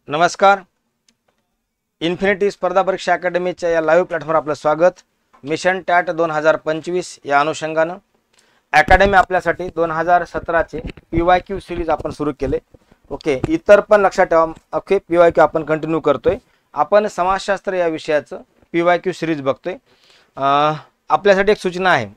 नमस्कार. इन्फिनिटी स्पर्धा परीक्षा अकॅडमीच्या या लाईव्ह प्लॅटफॉर्मवर आपलं स्वागत. मिशन टॅट 2025 या अनुषंगानं अकॅडमी आपल्यासाठी 2017चे PYQ सिरीज आपण सुरू केले. ओके, इतर पण लक्षात ठेवा. ओके, PYQ आपण कंटिन्यू करतोय. आपण समाजशास्त्र या विषयाचं PYQ सिरीज बघतोय. आपल्यासाठी एक सूचना आहे.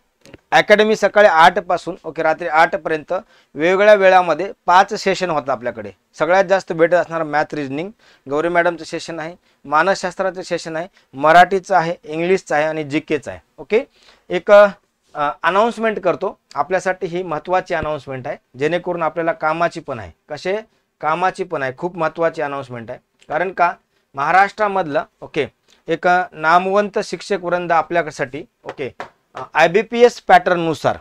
अकॅडमी सकाळी 8 पासून रात्री 8 पर्यंत वेगवेगळ्या वेळामध्ये 5 सेशन होतात आपल्याकडे. सगळ्यात जास्त भेटत असणारं मॅथ रिजनिंग गौरी मॅडमचं सेशन आहे, मानसशास्त्राचं सेशन आहे, मराठीचं आहे, इंग्लिशचं आहे आणि जीकेचं आहे. ओके, एक अनाउन्समेंट करतो. आपल्यासाठी ही महत्त्वाची अनाउन्समेंट आहे, जेणेकरून आपल्याला कामाची पण आहे. कामाची पण आहे, खूप महत्त्वाची अनाउन्समेंट आहे. कारण का महाराष्ट्रामधला एक नामवंत शिक्षक वृंद आपल्यासाठी IBPS पॅटर्ननुसार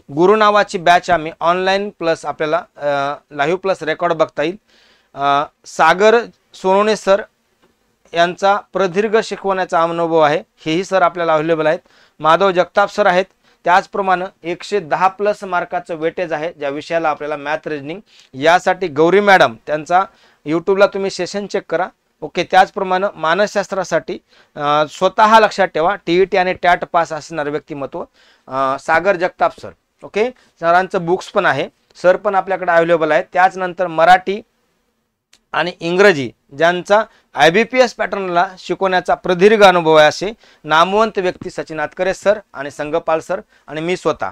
गुरु नावाची बॅच आम्ही ऑनलाईन प्लस आपल्याला लाईव्ह प्लस रेकॉर्ड बघता येईल. सागर सोनोने सर यांचा प्रदीर्घ शिकवण्याचा अनुभव आहे. हेही सर आपल्याला अवेलेबल आहेत. माधव जगताप सर आहेत. त्याचप्रमाणे 110+ मार्काचं वेटेज आहे ज्या विषयाला आपल्याला मॅथ रिजनिंग. यासाठी गौरी मॅडम त्यांचा यूट्यूबला तुम्ही सेशन चेक करा. त्याचप्रमाणे मानसशास्त्रासाठी स्वतः लक्षात ठेवा, TET आणि टॅट पास असणारे व्यक्तिमत्व सागर जगताप सर. सरांचं बुक्स पण आहे, सर पण आपल्याकडे अवेलेबल आहेत. त्याचनंतर मराठी आणि इंग्रजी ज्यांचा IBPS पॅटर्नला शिकवण्याचा प्रदीर्घ अनुभव आहे असे नामवंत व्यक्ती सचिन आतकरे सर आणि संगपाल सर आणि मी स्वतः.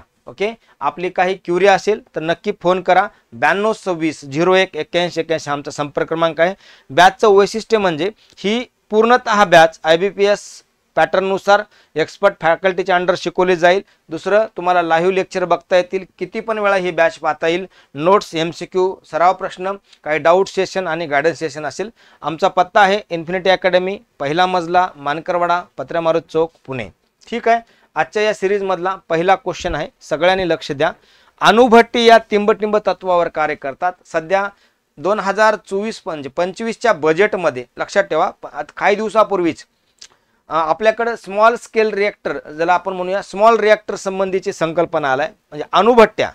आपली काही क्युरी असेल तर नक्की फोन करा. 9226018181 आमचा संपर्क क्रमांक आहे. बॅचचं वैशिष्ट्य म्हणजे ही पूर्णतः बॅच IBPS पॅटर्ननुसार एक्सपर्ट फॅकल्टीच्या अंडर शिकवली जाईल. दुसरं, तुम्हाला लाईव्ह लेक्चर बघता येतील, किती पण वेळा ही बॅच पाहता येईल. नोट्स, MCQ, सराव प्रश्न, काही डाऊट सेशन आणि गायडन्स सेशन असेल. आमचा पत्ता आहे इन्फिनिटी अकॅडमी, पहिला मजला, मानकरवाडा, पत्र्यामारुत चौक, पुणे. ठीक आहे. आजच्या या सिरीज मधला पहिला क्वेश्चन आहे, सगळ्यांनी लक्ष द्या. अणुभट्टी या टिंब तत्वावर कार्य करतात. सध्या 2024-25च्या बजेटमध्ये लक्षात ठेवा, काही दिवसापूर्वीच आपल्याकडे स्मॉल स्केल रिएक्टर, ज्याला आपण म्हणूया स्मॉल रिएक्टर संबंधीची संकल्पना आलाय, म्हणजे अणुभट्ट्या.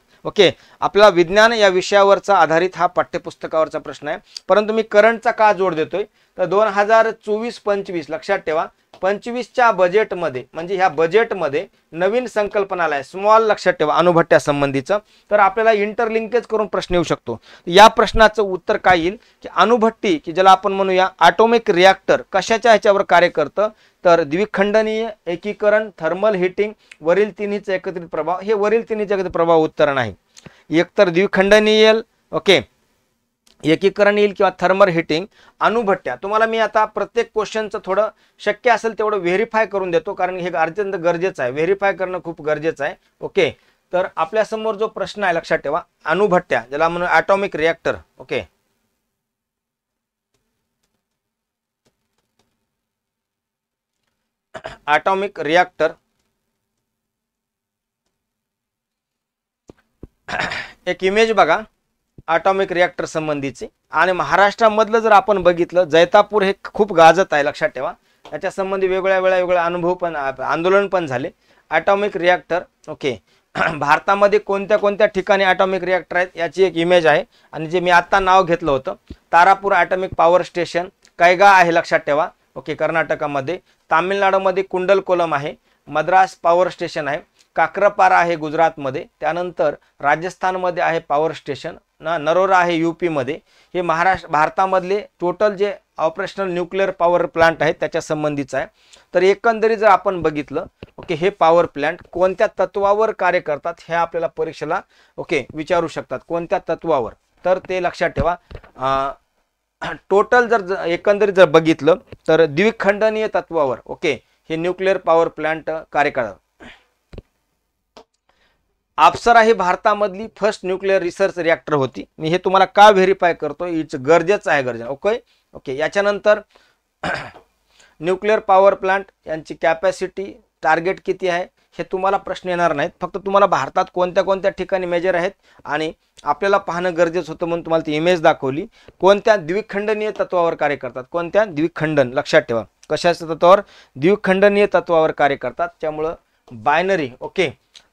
आपला विज्ञान या विषयावरचा आधारित हा पाठ्यपुस्तकावरचा प्रश्न आहे. परंतु मी करंटचा का जोड देतोय तर 2024-25 लक्षात ठेवा, 25च्या बजेटमध्ये म्हणजे ह्या बजेटमध्ये नवीन संकल्पना आलाय स्मॉल, लक्षात ठेवा, अणुभट्ट्या संबंधीचं. तर आपल्याला इंटरलिंकेज करून प्रश्न येऊ शकतो. या प्रश्नाचं उत्तर काय येईल की अणुभट्टी, की ज्याला आपण म्हणूया ॲटॉमिक रिॲक्टर, कशाच्या ह्याच्यावर कार्य करतं तर द्विखंडनीय, एकीकरण, थर्मल हिटिंग, वरील तिन्हीचे एकत्रित प्रभाव. हे वरील तिन्हीचे एकत्रित प्रभाव उत्तर नाही. एकतर द्विखंडनीय, एकीकरण येईल किंवा थर्मल हिटिंग. अणुभट्ट्या तुम्हाला मी आता प्रत्येक क्वेश्चनचं थोडं शक्य असेल तेवढं व्हेरीफाय करून देतो, कारण हे अत्यंत गरजेचं आहे. व्हेरीफाय करणं खूप गरजेचं आहे. तर आपल्यासमोर जो प्रश्न आहे लक्षात ठेवा, अणुभट्ट्या ज्याला म्हणून ॲटॉमिक रिॲक्टर. ॲटॉमिक रिॲक्टर एक इमेज बघा ॲटॉमिक रिॲक्टर संबंधीची. आणि महाराष्ट्रामधलं जर आपण बघितलं, जैतापूर हे खूप गाजत आहे, लक्षात ठेवा. याच्या संबंधी वेगवेगळ्या अनुभव पण, आंदोलन पण झाले. ॲटॉमिक रिॲक्टर भारतामध्ये कोणत्या ठिकाणी ॲटॉमिक रिॲक्टर आहेत याची एक इमेज आहे. आणि जे मी आता नाव घेतलं होतं, Tarapur atomic power station Kaiga आहे, लक्षात ठेवा. कर्नाटकामध्ये. तामिळनाडूमध्ये कुंडलकोलम आहे. मद्रास पॉवर स्टेशन आहे. काक्रपारा आहे गुजरातमध्ये. त्यानंतर राजस्थानमध्ये आहे पॉवर स्टेशन. नरोरा आहे UP मध्ये. हे भारतामधले टोटल जे ऑपरेशनल न्यूक्लिअर पॉवर प्लांट आहेत त्याच्या संबंधीचं आहे. तर एकंदरीत जर आपण बघितलं हे पॉवर प्लांट कोणत्या तत्वावर कार्य करतात हे आपल्याला परीक्षेला विचारू शकतात. कोणत्या तत्वावर, तर ते लक्षात ठेवा. टोटल जर एकंदरीत जर बघितलं तर द्विखंडनीय तत्वावर हे न्यूक्लिअर पॉवर प्लांट कार्य करतात. अप्सरा ही भारतामधली फर्स्ट न्यूक्लिअर रिसर्च रिॲक्टर होती. मी हे तुम्हाला का व्हेरीफाय करतो, इट्स गरजेचं आहे. याच्यानंतर न्यूक्लिअर पॉवर प्लांट यांची कॅपॅसिटी, टार्गेट किती आहे हे तुम्हाला प्रश्न येणार नाहीत. फक्त तुम्हाला भारतात कोणत्या ठिकाणी मेजर आहेत आणि आपल्याला पाहणं गरजेचं होतं, म्हणून तुम्हाला ती इमेज दाखवली. कोणत्या द्विखंडनीय तत्वावर कार्य करतात, कोणत्या द्विखंडन, लक्षात ठेवा. कशाच्या तत्वावर, द्विखंडनीय तत्वावर कार्य करतात. त्यामुळं बायनरी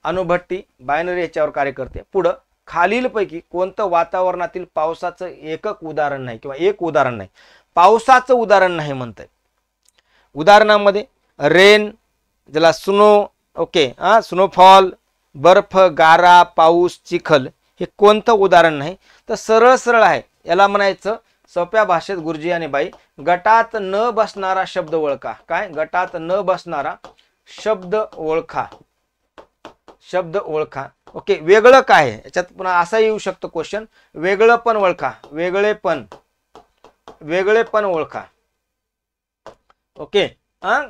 अणुभट्टी बायनरी याच्यावर कार्य करते. पुढं खालीलपैकी कोणतं वातावरणातील पावसाचं एकक उदाहरण नाही किंवा एक उदाहरण नाही. पावसाचं उदाहरण नाही म्हणताय. उदाहरणामध्ये रेन, ज्याला स्नो, ओके, स्नोफॉल, बर्फ, गारा, पाऊस, चिखल, हे कोणतं उदाहरण नाही. तर सरळ सरळ आहे. याला म्हणायचं सोप्या भाषेत गुरुजी आणि बाई, गटात न बसणारा शब्द ओळखा. काय? गटात न बसणारा शब्द ओळखा. शब्द ओळखा. ओके, वेगळं काय आहे याच्यात? पुन्हा असा येऊ शकतो क्वेश्चन, वेगळं पण ओळखा. वेगळेपण ओळखा. ओके,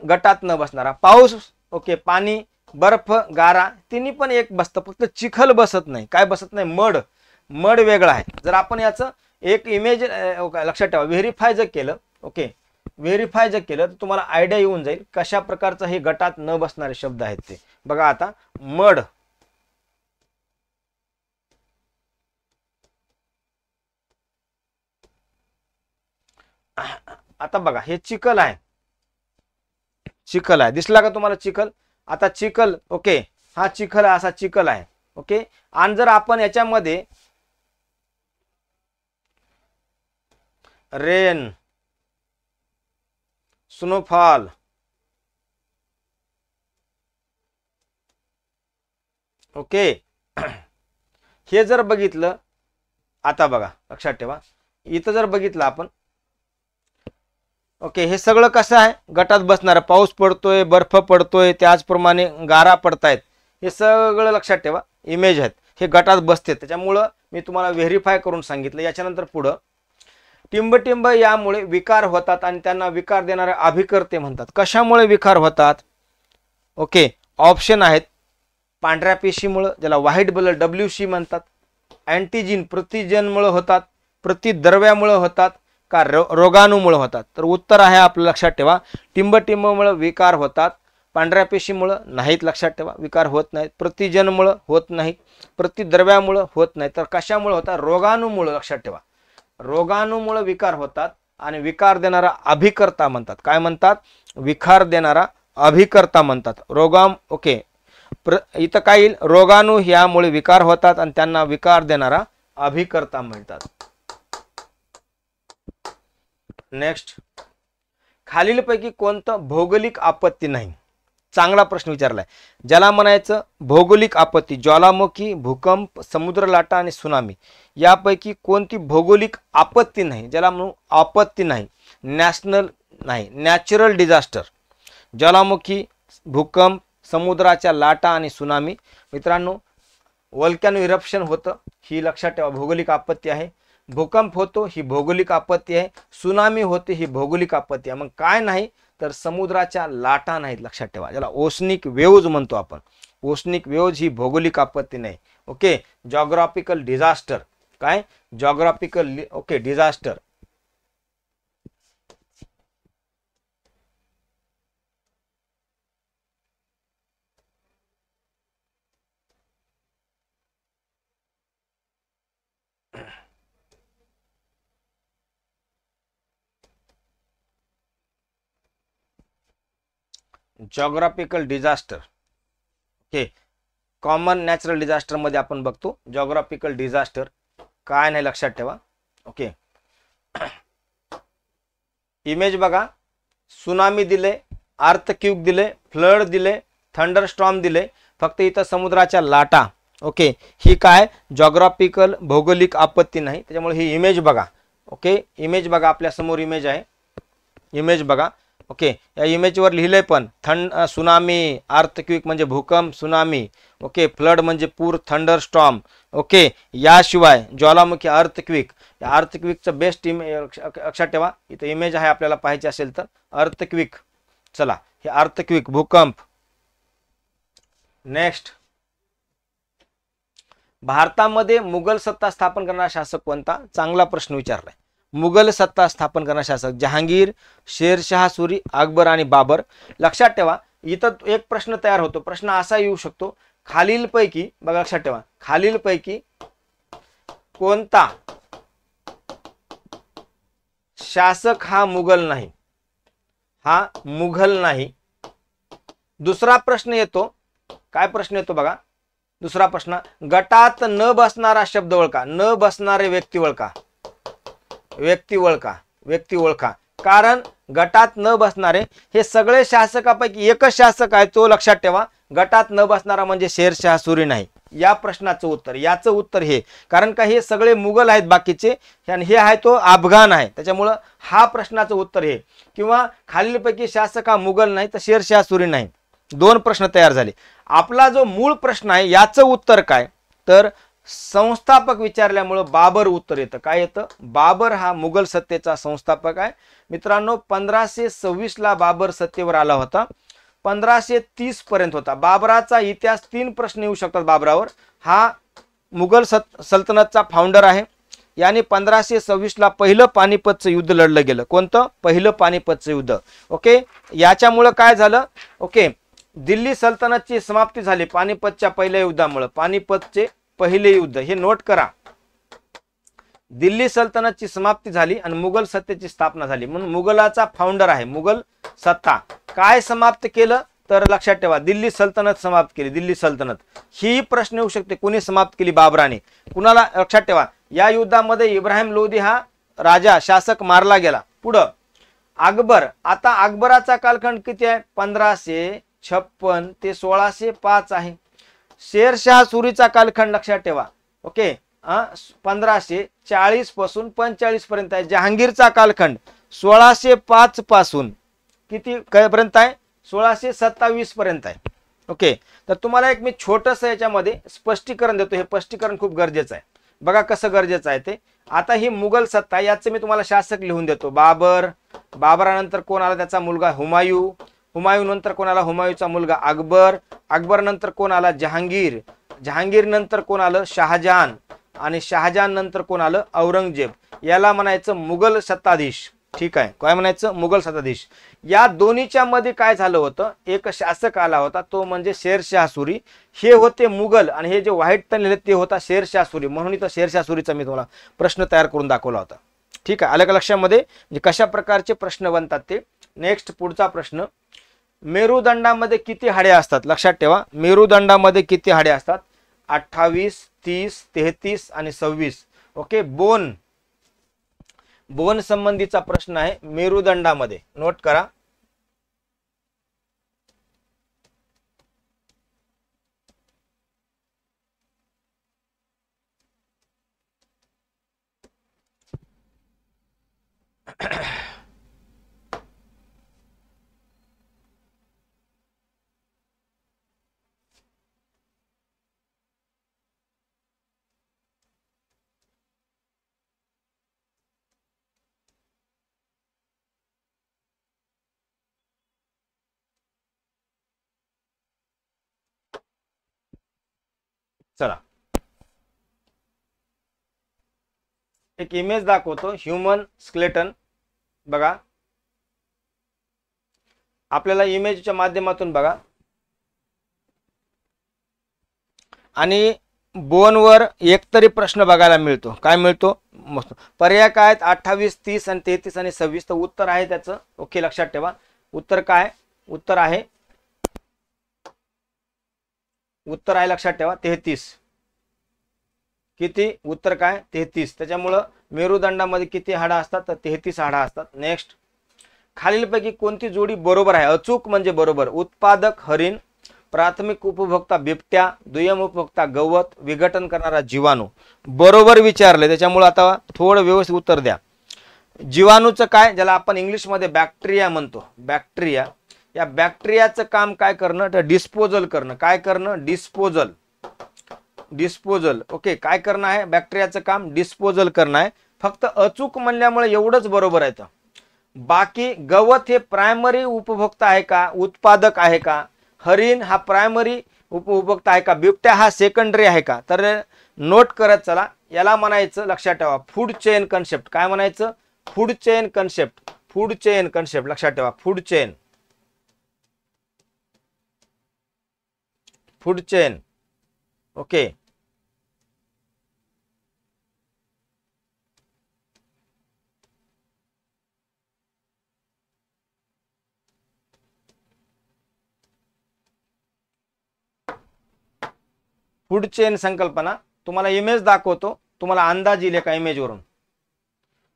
गटात न बसणारा. पाऊस, ओके, पाणी, बर्फ, गारा, तिन्ही पण एक बसतं, फक्त चिखल बसत नाही. काय बसत नाही? मड वेगळा आहे. जर आपण याचं एक इमेज लक्षात ठेवा, व्हेरीफाय जर केलं, ओके, व्हेरीफाय जर केलं तर तुम्हाला आयडिया येऊन जाईल कशा प्रकारचं हे गटात न बसणारे शब्द आहेत ते. बघा आता, मड, आता बघा हे चिखल आहे. चिखल आहे, दिसला का तुम्हाला चिखल? आता चिखल, ओके, हा चिखल आहे, असा चिखल आहे. ओके, आणि जर आपण याच्यामध्ये रेन, स्नोफॉल, ओके, हे जर बघितलं, आता बघा लक्षात ठेवा, इथं जर बघितलं आपण, ओके, हे सगळं कसं आहे? गटात बसणार. पाऊस पडतोय, बर्फ पडतोय, त्याचप्रमाणे गारा पडतायत, हे सगळं लक्षात ठेवा इमेज आहेत, हे गटात बसते. त्याच्यामुळं मी तुम्हाला व्हेरीफाय करून सांगितलं. याच्यानंतर पुढं, टिंबटिंब यामुळे विकार होतात आणि त्यांना विकार देणारे अभिकर्ते म्हणतात. कशामुळे विकार होतात? ओके, ऑप्शन आहेत. पांढऱ्या पेशीमुळे, ज्याला व्हाईट ब्लड WC म्हणतात, अँटीजीन प्रतिजनमुळे होतात, प्रतिद्रव्यामुळे होतात, का रोगाणूमुळे होतात? तर उत्तर आहे आपलं, लक्षात ठेवा, टिंबटिंबमुळे विकार होतात, पांढऱ्या पेशीमुळे नाहीत. लक्षात ठेवा, विकार होत नाहीत. प्रतिजनमुळे होत नाहीत, प्रतिद्रव्यामुळे होत नाही. तर कशामुळे होतात? रोगाणूमुळे. लक्षात ठेवा, रोगाणूमुळे विकार होतात आणि विकार देणारा अभिकर्ता म्हणतात. काय म्हणतात? विकार देणारा अभिकर्ता म्हणतात. ओके, इथं काय येईल? रोगाणू यामुळे विकार होतात आणि त्यांना विकार देणारा अभिकर्ता म्हणतात. नेक्स्ट, खालीलपैकी कोणतं भौगोलिक आपत्ती नाही? चांगला प्रश्न विचारलाय. ज्याला म्हणायचं भौगोलिक आपत्ती, ज्वालामुखी, भूकंप, समुद्र लाटा आणि सुनामी, यापैकी कोणती भौगोलिक आपत्ती नाही? ज्याला म्हणू आपत्ती नाही, नॅशनल नाही, नॅचरल डिझास्टर. ज्वालामुखी, भूकंप, समुद्राच्या लाटा आणि सुनामी. मित्रांनो, वोल्कॅनो इरप्शन होतं, ही लक्षात ठेवा, भौगोलिक आपत्ती आहे. भूकंप होतो, ही भौगोलिक आपत्ती आहे. सुनामी होते, ही भौगोलिक आपत्ती आहे. मग काय नाही? तर समुद्राच्या लाटा नाहीत. लक्षात ठेवा, ज्याला ओशनिक वेव्ज म्हणतो आपण. ओशनिक वेव्ज ही भौगोलिक आपत्ती नाही. Okay, geographical disaster. काय? Geographical, okay, disaster. Geographical disaster. Okay, common natural disaster मध्ये आपण बघतो जॉग्राफिकल डिझास्टर. काय नाही, लक्षात ठेवा. ओके, इमेज बघा, सुनामी दिले, अर्थक्वेक दिले, फ्लड दिले, थंडरस्टॉर्म दिले, फक्त इथं समुद्राच्या लाटा. ओके, ही काय? जॉग्राफिकल भौगोलिक आपत्ती नाही. त्याच्यामुळे ही इमेज बघा. ओके, इमेज बघा, आपल्या समोर इमेज आहे, इमेज बघा. ओके, या इमेजवर लिहिलंय पण, सुनामी, अर्थक्वेक म्हणजे भूकंप, सुनामी. ओके, फ्लड म्हणजे पूर, थंडरस्टॉर्म. ओके, याशिवाय ज्वालामुखी, अर्थक्वेक. या अर्थक्वेकचं बेस्ट इमेज लक्षात ठेवा, इथं इमेज आहे, आपल्याला पाहायची असेल तर अर्थक्वेक. चला, हे अर्थक्वेक, भूकंप. नेक्स्ट, भारतामध्ये मुघल सत्ता स्थापन करणारा शासक कोणता? चांगला प्रश्न विचारलाय. मुघल सत्ता स्थापन करणारा शासक जहांगीर, शेरशाह सुरी, अकबर आणि बाबर. लक्षात ठेवा, इथं एक प्रश्न तयार होतो. प्रश्न असा येऊ शकतो, खालीलपैकी, बघा लक्षात ठेवा, खालीलपैकी कोणता शासक हा मुघल नाही? हा मुघल नाही. दुसरा प्रश्न येतो, काय प्रश्न येतो बघा, दुसरा प्रश्न, गटात न बसणारा शब्द ओळखा. न बसणारे व्यक्ती ओळखा. व्यक्ती ओळखा. व्यक्ती ओळखा. कारण गटात न बसणारे हे सगळे शासकापैकी एकच शासक आहे, तो लक्षात ठेवा. गटात न बसणारा म्हणजे शेरशाह सुरी नाही. या प्रश्नाचं उत्तर, याचं उत्तर हे, कारण का हे सगळे मुघल आहेत बाकीचे आणि हे आहे तो अफगाण आहे, त्याच्यामुळं हा प्रश्नाचं उत्तर हे. किंवा खालीलपैकी शासक हा मुघल नाही तर शेरशाह सुरी नाही. दोन प्रश्न तयार झाले. आपला जो मूळ प्रश्न आहे याचं उत्तर काय, तर संस्थापक विचारल्यामुळं बाबर उत्तर येतं. काय येतं? बाबर हा मुघल सत्तेचा संस्थापक आहे. मित्रांनो 1526 ला बाबर सत्तेवर आला होता. 1530 पर्यंत होता. बाबराचा इतिहास 3 प्रश्न येऊ शकतात बाबरावर. हा मुघल सल्तनतचा फाउंडर आहे. याने 1526 ला पहिलं पानिपतचं युद्ध लढलं गेलं. कोणतं? पहिलं पानिपतचं युद्ध. ओके, याच्यामुळं काय झालं? ओके, दिल्ली सल्तनतची समाप्ती झाली पानिपतच्या पहिल्या युद्धामुळे. पानिपतचे पहिले युद्ध हे नोट करा. दिल्ली सल्तनतची समाप्ती झाली आणि मुघल सत्तेची स्थापना झाली. म्हणून मुघलाचा फाउंडर आहे मुघल सत्ता. काय समाप्त केलं तर लक्षात ठेवा, दिल्ली सल्तनत समाप्त केली. दिल्ली सल्तनत ही प्रश्न येऊ शकते, कोणी समाप्त केली? बाबराने. कुणाला? लक्षात ठेवा, या युद्धामध्ये इब्राहिम लोधी हा राजा शासक मारला गेला. पुढं अकबर. आता अकबराचा कालखंड किती आहे? 1556 ते 1605 आहे. शेरशाह सुरीचा कालखंड लक्षात ठेवा. ओके, 1540 पासून 45 पर्यंत आहे. जहांगीरचा कालखंड 1605 पासून किती पर्यंत आहे? 1627 पर्यंत आहे. ओके, तर तुम्हाला एक मी छोटंसं याच्यामध्ये स्पष्टीकरण देतो. हे स्पष्टीकरण खूप गरजेचं आहे. बघा कसं गरजेचं आहे ते. आता ही मुघल सत्ता, याचं मी तुम्हाला शासक लिहून देतो. बाबर. बाबरानंतर कोण आला? त्याचा मुलगा हुमायूं. हुमायूं नंतर कोण आला? हुमायूंचा मुलगा अकबर. अकबर नंतर कोण आला? जहांगीर. जहांगीर नंतर कोण आलं? शहाजहान. आणि शहाजहान नंतर कोण आलं? औरंगजेब. याला म्हणायचं मुघल सत्ताधीश. ठीक आहे, काय म्हणायचं? मुघल सत्ताधीश. या दोन्हीच्या मध्ये काय झालं होतं? एक शासक आला होता, तो म्हणजे शेरशाह सुरी. हे होते मुघल आणि हे जे व्हाईट पेन लिहिले ते होता शेरशाह सुरी. म्हणून इथं शेरशाह सुरीचा मी तुम्हाला प्रश्न तयार करून दाखवला होता. ठीक आहे, आलं का लक्षामध्ये? म्हणजे कशा प्रकारचे प्रश्न बनतात ते. नेक्स्ट पुढचा प्रश्न, मेरुदंडामध्ये किती हाडे असतात? लक्षात ठेवा, मेरुदंडामध्ये किती हाडे असतात? 28, 30, 33 आणि 26. ओके, बोन संबंधीचा प्रश्न आहे मेरुदंडामध्ये. नोट करा. चला, एक इमेज दाखवतो. Human skeleton. बघा, आपल्याला इमेजच्या माध्यमातून बघा. आणि बोनवर एकतरी प्रश्न बघायला मिळतो. काय मिळतो? पर्याय काय आहेत? 28, 30 आणि 33 आणि 26. तर उत्तर आहे त्याचं. ओके, लक्षात ठेवा. उत्तर काय? उत्तर आहे लक्षात ठेवा 33. किती? उत्तर काय? 33. त्याच्यामुळं मेरुदंडामध्ये किती हाडं असतात? तर 33 हाडं असतात. नेक्स्ट, खालीलपैकी कोणती जोडी बरोबर आहे? अचूक म्हणजे बरोबर. उत्पादक हरिण, प्राथमिक उपभोक्ता बिबट्या, दुय्यम उपभोक्ता गवत, विघटन करणारा जीवाणू. बरोबर विचारले, त्याच्यामुळे आता थोडं व्यवस्थित उत्तर द्या. जीवाणूचं काय? ज्याला आपण इंग्लिशमध्ये बॅक्टेरिया म्हणतो. बॅक्टेरिया. या बॅक्टेरियाचं काम काय करणं? तर डिस्पोजल करणं. काय करणं? डिस्पोजल. डिस्पोजल. ओके, काय करणं आहे? बॅक्टेरियाचं काम डिस्पोजल करणं आहे. फक्त अचूक म्हणल्यामुळे एवढंच बरोबर आहे. तर बाकी गवत हे प्रायमरी उपभोक्ता आहे का? उत्पादक आहे का? हरिण हा प्रायमरी उपभोक्ता आहे का? बिबट्या हा सेकंडरी आहे का? तर नोट करत चला. याला म्हणायचं, लक्षात ठेवा, फूड चेन कन्सेप्ट. काय म्हणायचं? Food chain concept. Food chain concept लक्षात ठेवा. Food chain. Food chain. Okay, food chain संकल्पना. तुम्हाला इमेज दाखवतो, तुम्हाला अंदाज येईल एका इमेजवरून.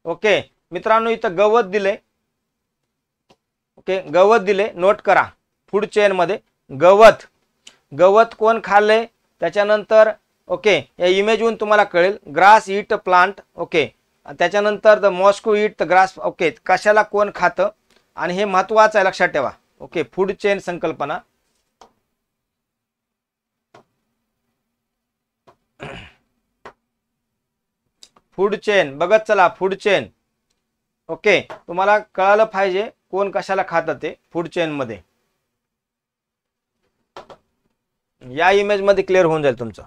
ओके, मित्रांनो इथं गवत दिले, ओके, गवत दिले, नोट करा. फूड चेन मध्ये गवत, गवत कोण खाल्ले त्याच्यानंतर ओके या इमेजवरून तुम्हाला कळेल. ग्रास ईट प्लांट, ओके, त्याच्यानंतर the Moscow eat the grass, okay, कशाला कोण खातं आणि हे महत्वाचं आहे लक्षात ठेवा. ओके, फूड चेन संकल्पना. फूड चेन बघत चला, फूड चेन. ओके, तुम्हाला कळालं पाहिजे कोण कशाला खातं ते फूड चेन मध्ये. या इमेज मध्ये क्लिअर होऊन जाईल तुमचं.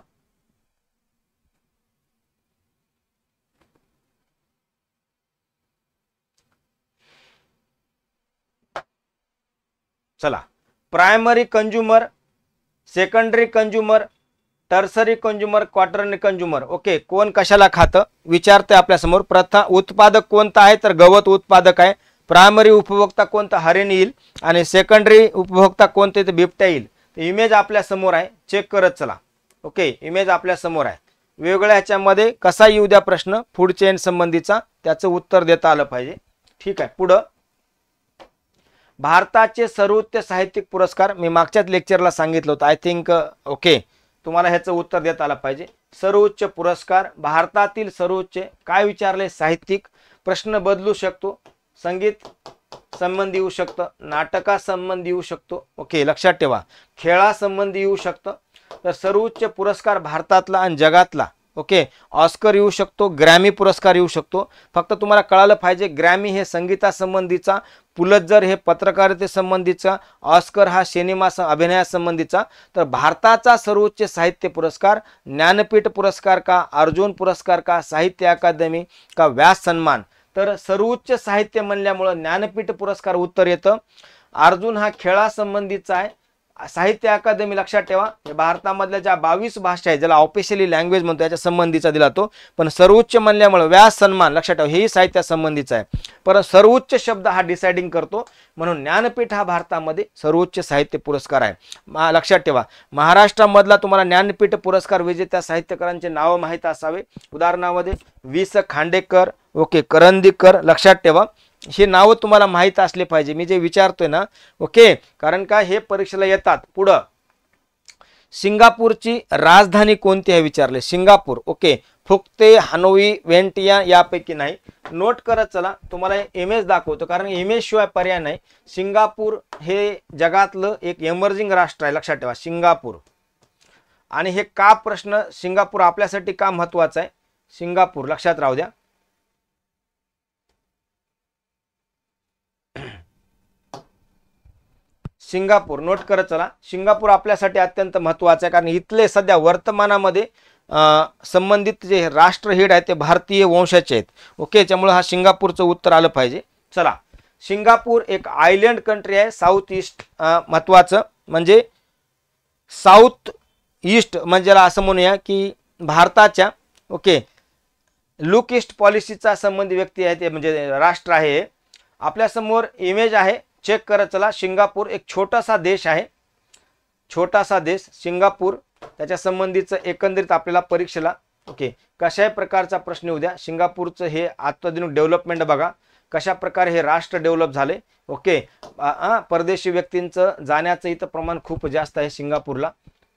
चला, primary consumer, secondary consumer, tertiary consumer, quaternary consumer. Okay, कोण कशाला खातं विचारते आपल्या समोर. प्रथम उत्पादक कोणता आहे तर गवत उत्पादक आहे. प्रायमरी उपभोक्ता कोणता, हरिण येईल, आणि सेकंडरी उपभोक्ता कोणते तर बिबट्या येईल. इमेज आपल्या समोर आहे, चेक करत चला. ओके, इमेज आपल्या समोर आहे. वेगवेगळ्या ह्याच्यामध्ये कसा येऊ द्या प्रश्न फूड चेन संबंधीचा, त्याचं उत्तर देता आलं पाहिजे. ठीक आहे, पुढं भारताचे सर्वोच्च साहित्यिक पुरस्कार. मी मागच्याच लेक्चरला सांगितलं होतं, आय थिंक. ओके, तुम्हाला ह्याचं उत्तर देता आलं पाहिजे. सर्वोच्च पुरस्कार, भारतातील सर्वोच्च काय विचारले, साहित्यिक. प्रश्न बदलू शकतो, संगीत संबंधी येऊ शकतं, नाटका संबंधी येऊ शकतो. ओके, लक्षात ठेवा, खेळा संबंधी येऊ शकतं. तर सर्वोच्च पुरस्कार भारतातला आणि जगातला, ओके, ऑस्कर येऊ शकतो, ग्रॅमी पुरस्कार येऊ शकतो. फक्त तुम्हाला कळालं पाहिजे ग्रॅमी हे संगीतासंबंधीचा, पुलत्झर हे पत्रकारितेसंबंधीचा, ऑस्कर हा सिनेमा अभिनयासंबंधीचा. तर भारताचा सर्वोच्च साहित्य पुरस्कार ज्ञानपीठ पुरस्कार का, अर्जुन पुरस्कार का, साहित्य अकादमी का, व्यास सन्मान. तर सर्वोच्च साहित्य म्हणल्यामुळं ज्ञानपीठ पुरस्कार उत्तर येतं. अर्जुन हा खेळासंबंधीचा आहे. साहित्य अकादमी लक्षात ठेवा, भारतामधल्या ज्या 22 भाषा आहेत ज्याला ऑफिशियली लँग्वेज म्हणतो याच्या संबंधीचा दिला तो. पण सर्वोच्च म्हणल्यामुळे व्यास सन्मान लक्षात ठेवा, हेही साहित्या संबंधीचा आहे. पण सर्वोच्च शब्द हा डिसाइडिंग करतो, म्हणून ज्ञानपीठ हा भारतामध्ये सर्वोच्च साहित्य पुरस्कार आहे. लक्षात ठेवा, महाराष्ट्रामधला तुम्हाला ज्ञानपीठ पुरस्कार विजेत्या साहित्यकारांचे नाव माहीत असावे. उदाहरणामध्ये वि स खांडेकर, ओके, करंदीकर. लक्षात ठेवा, हे नाव तुम्हाला माहित असले पाहिजे मी जे विचारतोय ना. ओके, कारण का हे परीक्षेला येतात. पुढं सिंगापूरची राजधानी कोणती आहे विचारले, सिंगापूर. ओके, फुक्ते, हनोई, वेंटिया यापैकी नाही. नोट करत चला, तुम्हाला इमेज दाखवतो कारण इमेज शिवाय पर्याय नाही. सिंगापूर हे जगातलं एक एमर्जिंग राष्ट्र आहे, लक्षात ठेवा सिंगापूर. आणि हे का प्रश्न, सिंगापूर आपल्यासाठी का महत्वाचं आहे, सिंगापूर लक्षात राहू द्या. सिंगापूर नोट करत चला, सिंगापूर आपल्यासाठी अत्यंत महत्वाचं आहे कारण इथले सध्या वर्तमानामध्ये संबंधित जे राष्ट्र हेड आहेत ते भारतीय वंशाचे आहेत. ओके, त्यामुळे हा सिंगापूरचं उत्तर आलं पाहिजे. चला, सिंगापूर एक आयलंड कंट्री आहे, साऊथ ईस्ट. महत्वाचं म्हणजे साऊथ ईस्ट म्हणजे असं म्हणूया की भारताच्या, ओके, लुक ईस्ट पॉलिसीचा संबंधी व्यक्ती आहे ते, म्हणजे राष्ट्र आहे. आपल्यासमोर इमेज आहे, चेक करत चला. सिंगापूर एक छोटासा देश आहे, छोटासा देश सिंगापूर. त्याच्या संबंधीचं एकंदरीत आपल्याला परीक्षेला, ओके, कशाही प्रकारचा प्रश्न येऊ द्या. सिंगापूरचं हे आत्ताधुनिक डेव्हलपमेंट बघा, कशा प्रकारे हे राष्ट्र डेव्हलप झाले. ओके, परदेशी व्यक्तींचं जाण्याचं इथं प्रमाण खूप जास्त आहे सिंगापूरला.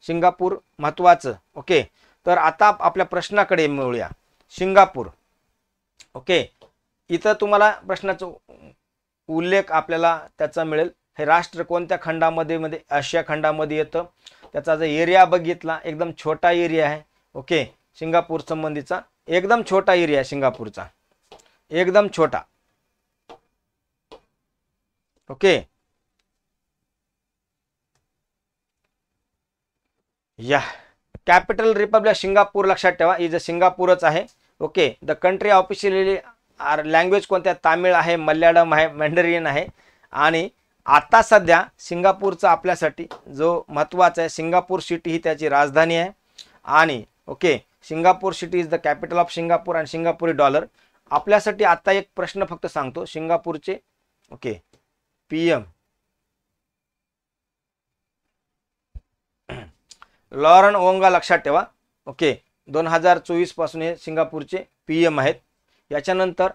सिंगापूर महत्वाचं. ओके, तर आता आपल्या प्रश्नाकडे मिळूया. सिंगापूर, ओके, इथं तुम्हाला प्रश्नाचं उल्लेख आपल्याला त्याचा मिळेल. हे राष्ट्र कोणत्या खंडामध्ये मध्ये आशिया खंडामध्ये येतं. त्याचा जर एरिया बघितला एकदम छोटा एरिया आहे. ओके, सिंगापूर संबंधीचा एकदम छोटा एरिया आहे सिंगापूरचा, एकदम छोटा. ओके, या कॅपिटल रिपब्लिक सिंगापूर लक्षात ठेवा, इज सिंगापूरच आहे. Okay, the country officially language कोणत्या, तामिळ आहे, मल्याळम आहे, मंडरियन आहे. आणि आता सध्या सिंगापूरचा आपल्यासाठी जो महत्त्वाचा आहे, सिंगापूर सिटी ही त्याची राजधानी आहे. आणि okay, Singapore city is the capital of Singapore आणि सिंगापुरी डॉलर. आपल्यासाठी आता एक प्रश्न फक्त सांगतो, सिंगापूरचे ओके पीएम लॉरन ओंगा लक्षात ठेवा. ओके, 2024 पासून हे सिंगापूरचे पीएम आहेत. याच्यानंतर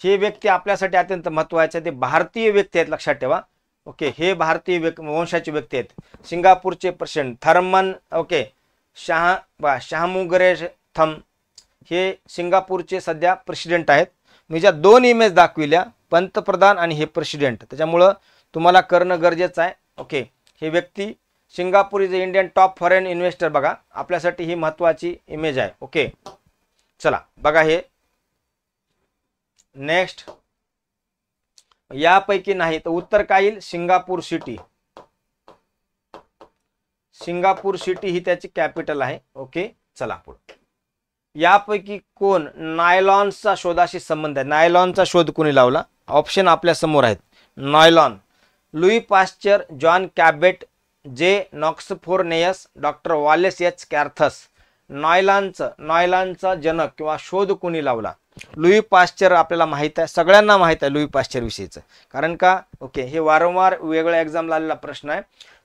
हे व्यक्ती आपल्यासाठी अत्यंत महत्वाचे, ते भारतीय व्यक्ती आहेत, लक्षात ठेवा. ओके, हे भारतीय वंशाचे व्यक्ती आहेत. सिंगापूरचे प्रेसिडेंट थर्मन, ओके, शाहमुगरेथम हे सिंगापूरचे सध्या प्रेसिडेंट आहेत. मी ज्या 2 इमेज दाखविल्या, पंतप्रधान आणि हे प्रेसिडेंट, त्याच्यामुळं तुम्हाला करणं गरजेचं आहे. ओके, हे व्यक्ती Singapore is Indian top foreign investor, बघा आपल्यासाठी ही महत्वाची इमेज आहे. ओके, चला बघा हे नेक्स्ट. यापैकी नाही तर उत्तर काय येईल? Singapore city. सिंगापूर सिटी ही त्याची कॅपिटल आहे. ओके, चला पुढे. यापैकी कोण नायलॉनचा शोधाशी संबंध आहे? नायलॉनचा शोध कोणी लावला? ऑप्शन आपल्या समोर आहेत. Nylon, Louis Pasteur, John caveat, जे नॉक्सफोर्नियस, डॉक्टर वॉलेस एच कॅर्थस. नायलॉनचा जनक किंवा शोध कोणी लावला? लुई पाश्चर आपल्याला माहित आहे, सगळ्यांना माहित आहे लुई पाश्चर विषयीचं, कारण का ओके हे वारंवार वेगळ्या एक्झामला आलेला प्रश्न आहे.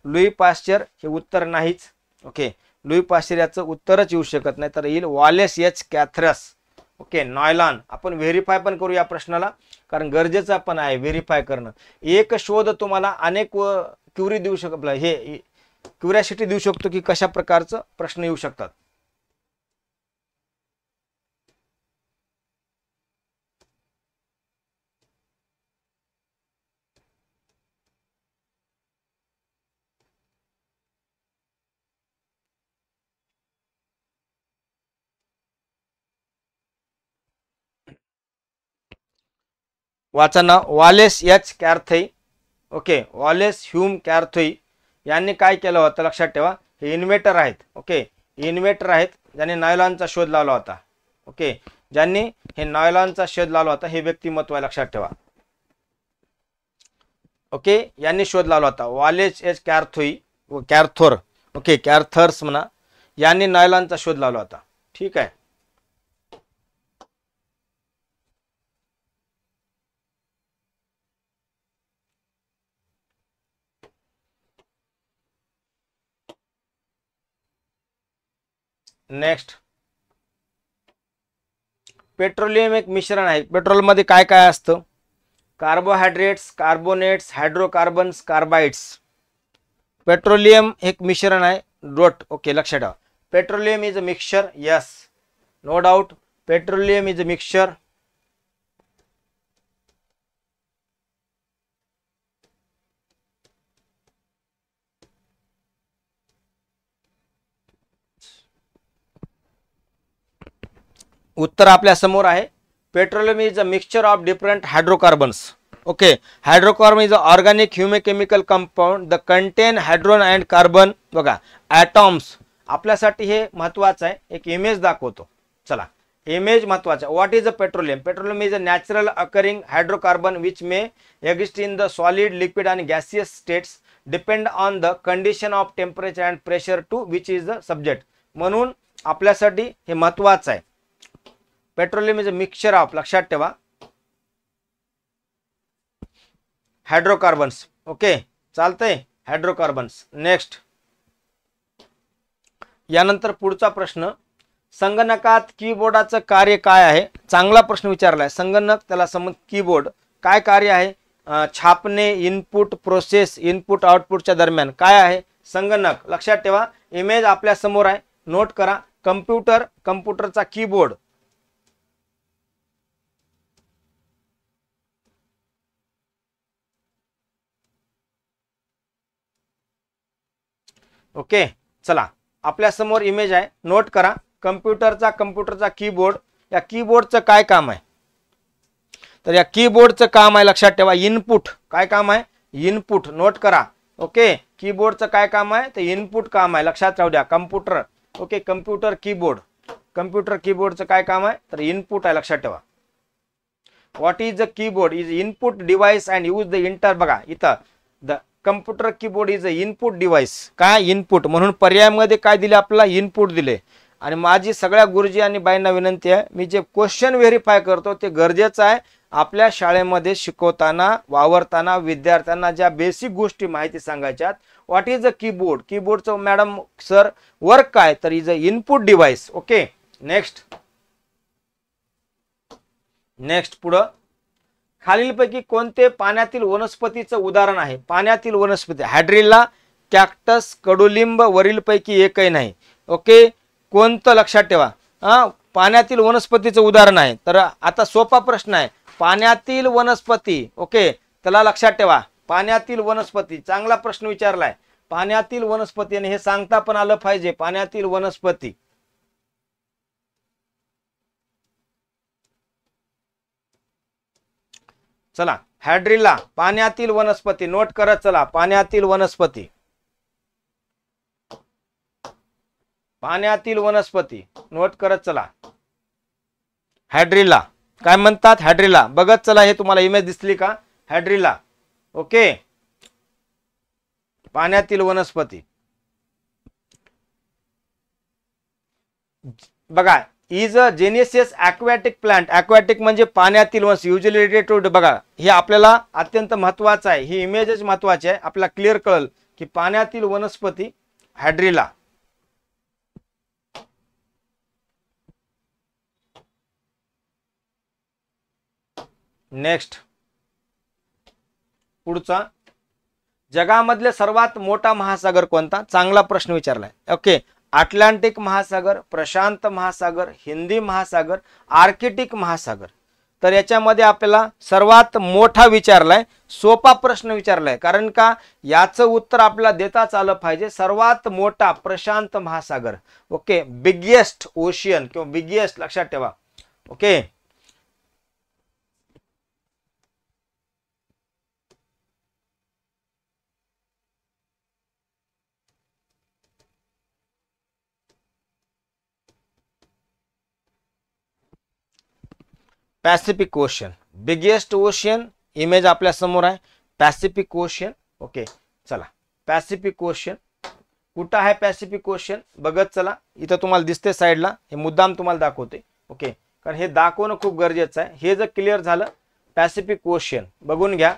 लुई पाश्चर हे उत्तर नाहीच. ओके, लुई पाश्चर याचं उत्तरच येऊ शकत नाही, तर येईल वॉलेस एच कॅथरस. ओके, नायलॉन आपण व्हेरीफाय पण करू या प्रश्नाला, कारण गरजेचं पण आहे व्हेरीफाय करणं. एक शोध तुम्हाला अनेक क्युरी देऊ शकतो, हे क्युरियोसिटी देऊ शकतो की कशा प्रकारचं प्रश्न येऊ शकतात. वाचा ना, Wallace H Carothers. Okay, Wallace Hume Carothers यांनी काय केलं होतं लक्षात ठेवा. हे इन्व्हेंटर आहेत. ओके, इन्व्हेंटर आहेत ज्यांनी नायलॉनचा शोध लावला होता. ओके, ज्यांनी हे नायलॉनचा शोध लावला होता हे व्यक्तिमत्व आहे, लक्षात ठेवा. ओके, यांनी शोध लावला होता वॉलेस एच कॅर्थोर. ओके, कॅर्थर्स म्हणा, यांनी नायलॉनचा शोध लावला होता. ठीक आहे. नेक्स्ट, पेट्रोलियम एक मिश्रण आहे. पेट्रोलमध्ये काय काय असतं? Carbohydrates, carbonates, hydrocarbons, carbides. Petroleum एक मिश्रण आहे. डॉट. ओके, लक्षात ठेवा. Petroleum is a mixture. Yes, no doubt, petroleum is a mixture. उत्तर आपल्या समोर आहे. Petroleum is a mixture of different hydrocarbons. Okay, hydrocarbon is a organic chemical compound the contain hydrogen and carbon. बघा atoms आपल्यासाठी हे महत्वाचं आहे. एक इमेज दाखवतो. चला, इमेज महत्वाचा. What is a petroleum? Petroleum is a natural occurring hydrocarbon which may exist in the solid, liquid and gaseous states depend on the condition of temperature and pressure to which is the subject. म्हणून आपल्यासाठी हे महत्वाचं आहे. Petroleum is a mixture of, लक्षात ठेवा, hydrocarbons. Okay, चालतंय, hydrocarbons. Next, यानंतर पुढचा प्रश्न, संगणकात कीबोर्डाचं कार्य काय आहे? चांगला प्रश्न विचारलाय. संगणक त्याला कीबोर्ड काय कार्य आहे? छापणे, इनपुट, प्रोसेस, इनपुट आउटपुटच्या दरम्यान काय आहे? संगणक. लक्षात ठेवा, इमेज आपल्या समोर आहे, नोट करा. कम्प्युटर, कम्प्युटरचा कीबोर्ड. ओके, चला आपल्या समोर इमेज आहे, नोट करा. कम्प्युटरचा कीबोर्ड. या कीबोर्डचं काय काम आहे? तर या कीबोर्डचं काम आहे, लक्षात ठेवा, इनपुट. काय काम आहे? इनपुट. नोट करा. ओके, कीबोर्डचं काय काम आहे? तर इनपुट काम आहे, लक्षात राहू द्या. Computer. Okay, computer keyboard. Computer कीबोर्डचं काय काम आहे? तर इनपुट आहे, लक्षात ठेवा. What is the keyboard? Is input device and use the enter. बघा इथं the computer keyboard is a input device. काय? इनपुट. म्हणून पर्यायामध्ये काय दिले आपल्याला? इनपुट दिले. आणि माझी सगळ्या गुरुजी आणि बाईंना विनंती आहे, मी जे क्वेश्चन व्हेरीफाय करतो ते गरजेचं आहे. आपल्या शाळेमध्ये शिकवताना, वावरताना विद्यार्थ्यांना ज्या बेसिक गोष्टी माहिती सांगायच्यात. What is a keyboard? कीबोर्डचं मॅडम सर वर्क काय? तर is a input device. Okay, next पुढं खालीलपैकी कोणते पाण्यातील वनस्पतीचं उदाहरण आहे? पाण्यातील वनस्पती हायड्रिला, कॅक्टस, कडुलिंब, वरीलपैकी एकही नाही. ओके, कोणतं लक्षात ठेवा. पाण्यातील वनस्पतीचं उदाहरण आहे. तर आता सोपा प्रश्न आहे, पाण्यातील वनस्पती. ओके, त्याला लक्षात ठेवा, पाण्यातील वनस्पती. चांगला प्रश्न विचारलाय, पाण्यातील वनस्पती, आणि हे सांगता पण आलं पाहिजे, पाण्यातील वनस्पती. चला, हायड्रिला पाण्यातील वनस्पती नोट करत चला. पाण्यातील वनस्पती, पाण्यातील वनस्पती नोट करत चला. हायड्रिला काय म्हणतात? हायड्रिला बघत चला. हे तुम्हाला इमेज दिसली का? हायड्रिला. ओके, पाण्यातील वनस्पती. बघा, is a genesis aquatic plant. aquatic म्हणजे पाण्यातील वनस्पती, युजली रिलेटेड टू. बघा, हे आपल्याला अत्यंत महत्वाचं आहे, ही इमेजच महत्वाची आहे. आपल्याला क्लिअर कळेल की पाण्यातील वनस्पती हायड्रिला. नेक्स्ट, पुढचा, जगामधले सर्वात मोठा महासागर कोणता? चांगला प्रश्न विचारलाय. ओके, अटलांटिक महासागर, प्रशांत महासागर, हिंदी महासागर, आर्कटिक महासागर. तर याच्यामध्ये आपल्याला सर्वात मोठा विचारलाय. सोपा प्रश्न विचारलाय, कारण का याचं उत्तर आपल्याला देताच आलं पाहिजे. सर्वात मोठा प्रशांत महासागर. ओके, बिगेस्ट ओशियन किंवा बिगेस्ट लक्षात ठेवा. Okay, Pacific ocean, biggest ocean. Image आपल्या समोर आहे, पॅसिफिक ओशियन. ओके, चला, पॅसिफिक ओशियन कुठं आहे? पॅसिफिक ओशियन बघत चला. इथं तुम्हाला दिसते साईडला, हे मुद्दाम तुम्हाला दाखवते. ओके, कारण हे दाखवणं खूप गरजेचं आहे. हे जर क्लिअर झालं, पॅसिफिक ओशियन बघून घ्या.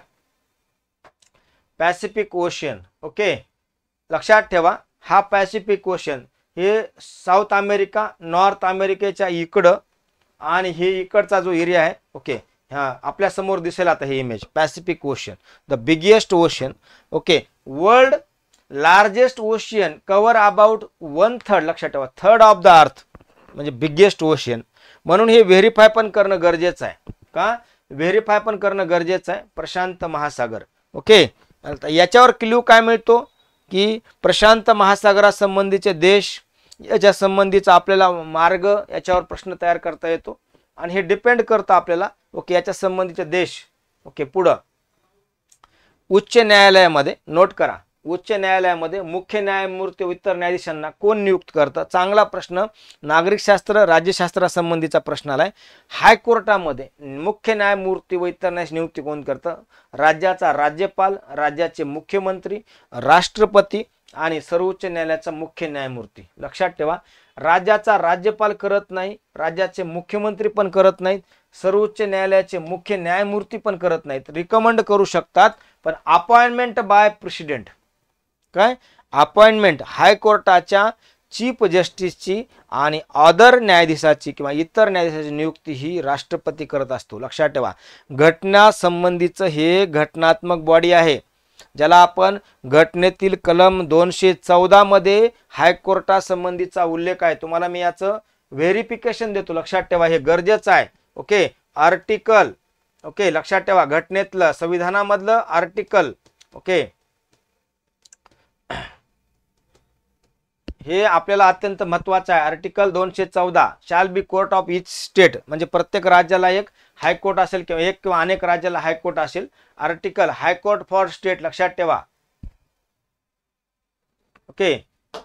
Pacific ocean. ओके, लक्षात ठेवा, हा पॅसिफिक ओशियन हे साऊथ अमेरिका, नॉर्थ अमेरिकेच्या इकडं, आणि हे इकडचा जो एरिया आहे. ओके, हा आपल्या समोर दिसेल आता हे image. Pacific ocean, the biggest ocean. Okay, world largest ocean cover about 1/3. लक्षात ठेवा, थर्ड ऑफ द अर्थ म्हणजे बिगेस्ट ओशियन. म्हणून हे व्हेरीफाय पण करणं गरजेचं आहे. का व्हेरीफाय पण करणं गरजेचं आहे? प्रशांत महासागर. ओके, याच्यावर क्ल्यू काय मिळतो की प्रशांत महासागरासंबंधीचे देश, याच्या संबंधीचा आपल्याला मार्ग, याच्यावर प्रश्न तयार करता येतो, आणि हे डिपेंड करतं आपल्याला. ओके, याच्या संबंधीचे देश. ओके, पुढं उच्च न्यायालयामध्ये नोट करा, उच्च न्यायालयामध्ये मुख्य न्यायमूर्ती व इतर न्यायाधीशांना कोण नियुक्त करतं? चांगला प्रश्न, नागरिकशास्त्र राज्यशास्त्रासंबंधीचा प्रश्न आलाय. हायकोर्टामध्ये मुख्य न्यायमूर्ती व इतर न्यायाधीश नियुक्ती कोण करतं? राज्याचा राज्यपाल, राज्याचे मुख्यमंत्री, राष्ट्रपती आणि सर्वोच्च न्यायालयाचा मुख्य न्यायमूर्ती. लक्षात ठेवा, राज्याचा राज्यपाल करत नाही, राज्याचे मुख्यमंत्री पण करत नाहीत, सर्वोच्च न्यायालयाचे मुख्य न्यायमूर्ती पण करत नाहीत. रिकमेंड करू शकतात, पण अपॉइंटमेंट बाय प्रेसिडेंट. काय अपॉइंटमेंट? हायकोर्टाच्या चीफ जस्टिसची आणि अदर न्यायाधीशाची किंवा इतर न्यायाधीशाची नियुक्ती ही राष्ट्रपती करत असतो. लक्षात ठेवा, घटना संबंधीचं हे घटनात्मक बॉडी आहे, ज्याला आपण घटनेतील कलम 214 मध्ये हायकोर्टासंबंधीचा उल्लेख आहे. तुम्हाला मी याचं व्हेरिफिकेशन देतो. लक्षात ठेवा, हे गरजेचं आहे. Okay, article. ओके, लक्षात ठेवा, घटनेतलं संविधानामधलं आर्टिकल. ओके, हे आपल्याला अत्यंत महत्वाचं आहे. Article 214 shall be court of each state, म्हणजे प्रत्येक राज्याला एक हायकोर्ट असेल किंवा एक किंवा अनेक राज्याला हायकोर्ट असेल. Article high court for state. लक्षात ठेवा. ओके,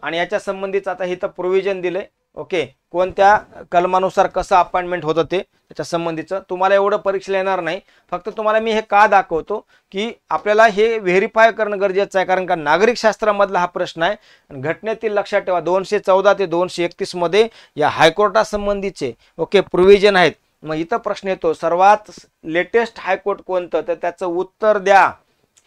आणि याच्या संबंधीच आता इथं प्रोव्हिजन दिले. ओके, कोणत्या कलमानुसार कसं अपॉइंटमेंट होतं ते त्याच्या संबंधीचं. तुम्हाला एवढं परीक्षेला येणार नाही, फक्त तुम्हाला मी हे का दाखवतो की आपल्याला हे व्हेरीफाय करणं गरजेचं आहे, कारण का नागरिकशास्त्रामधला हा प्रश्न आहे. आणि घटनेतील लक्षात ठेवा 214 ते 231 मध्ये या हायकोर्टासंबंधीचे ओके प्रोव्हिजन आहेत. मग इथं प्रश्न येतो सर्वात लेटेस्ट हायकोर्ट कोणतं, तर त्याचं उत्तर द्या.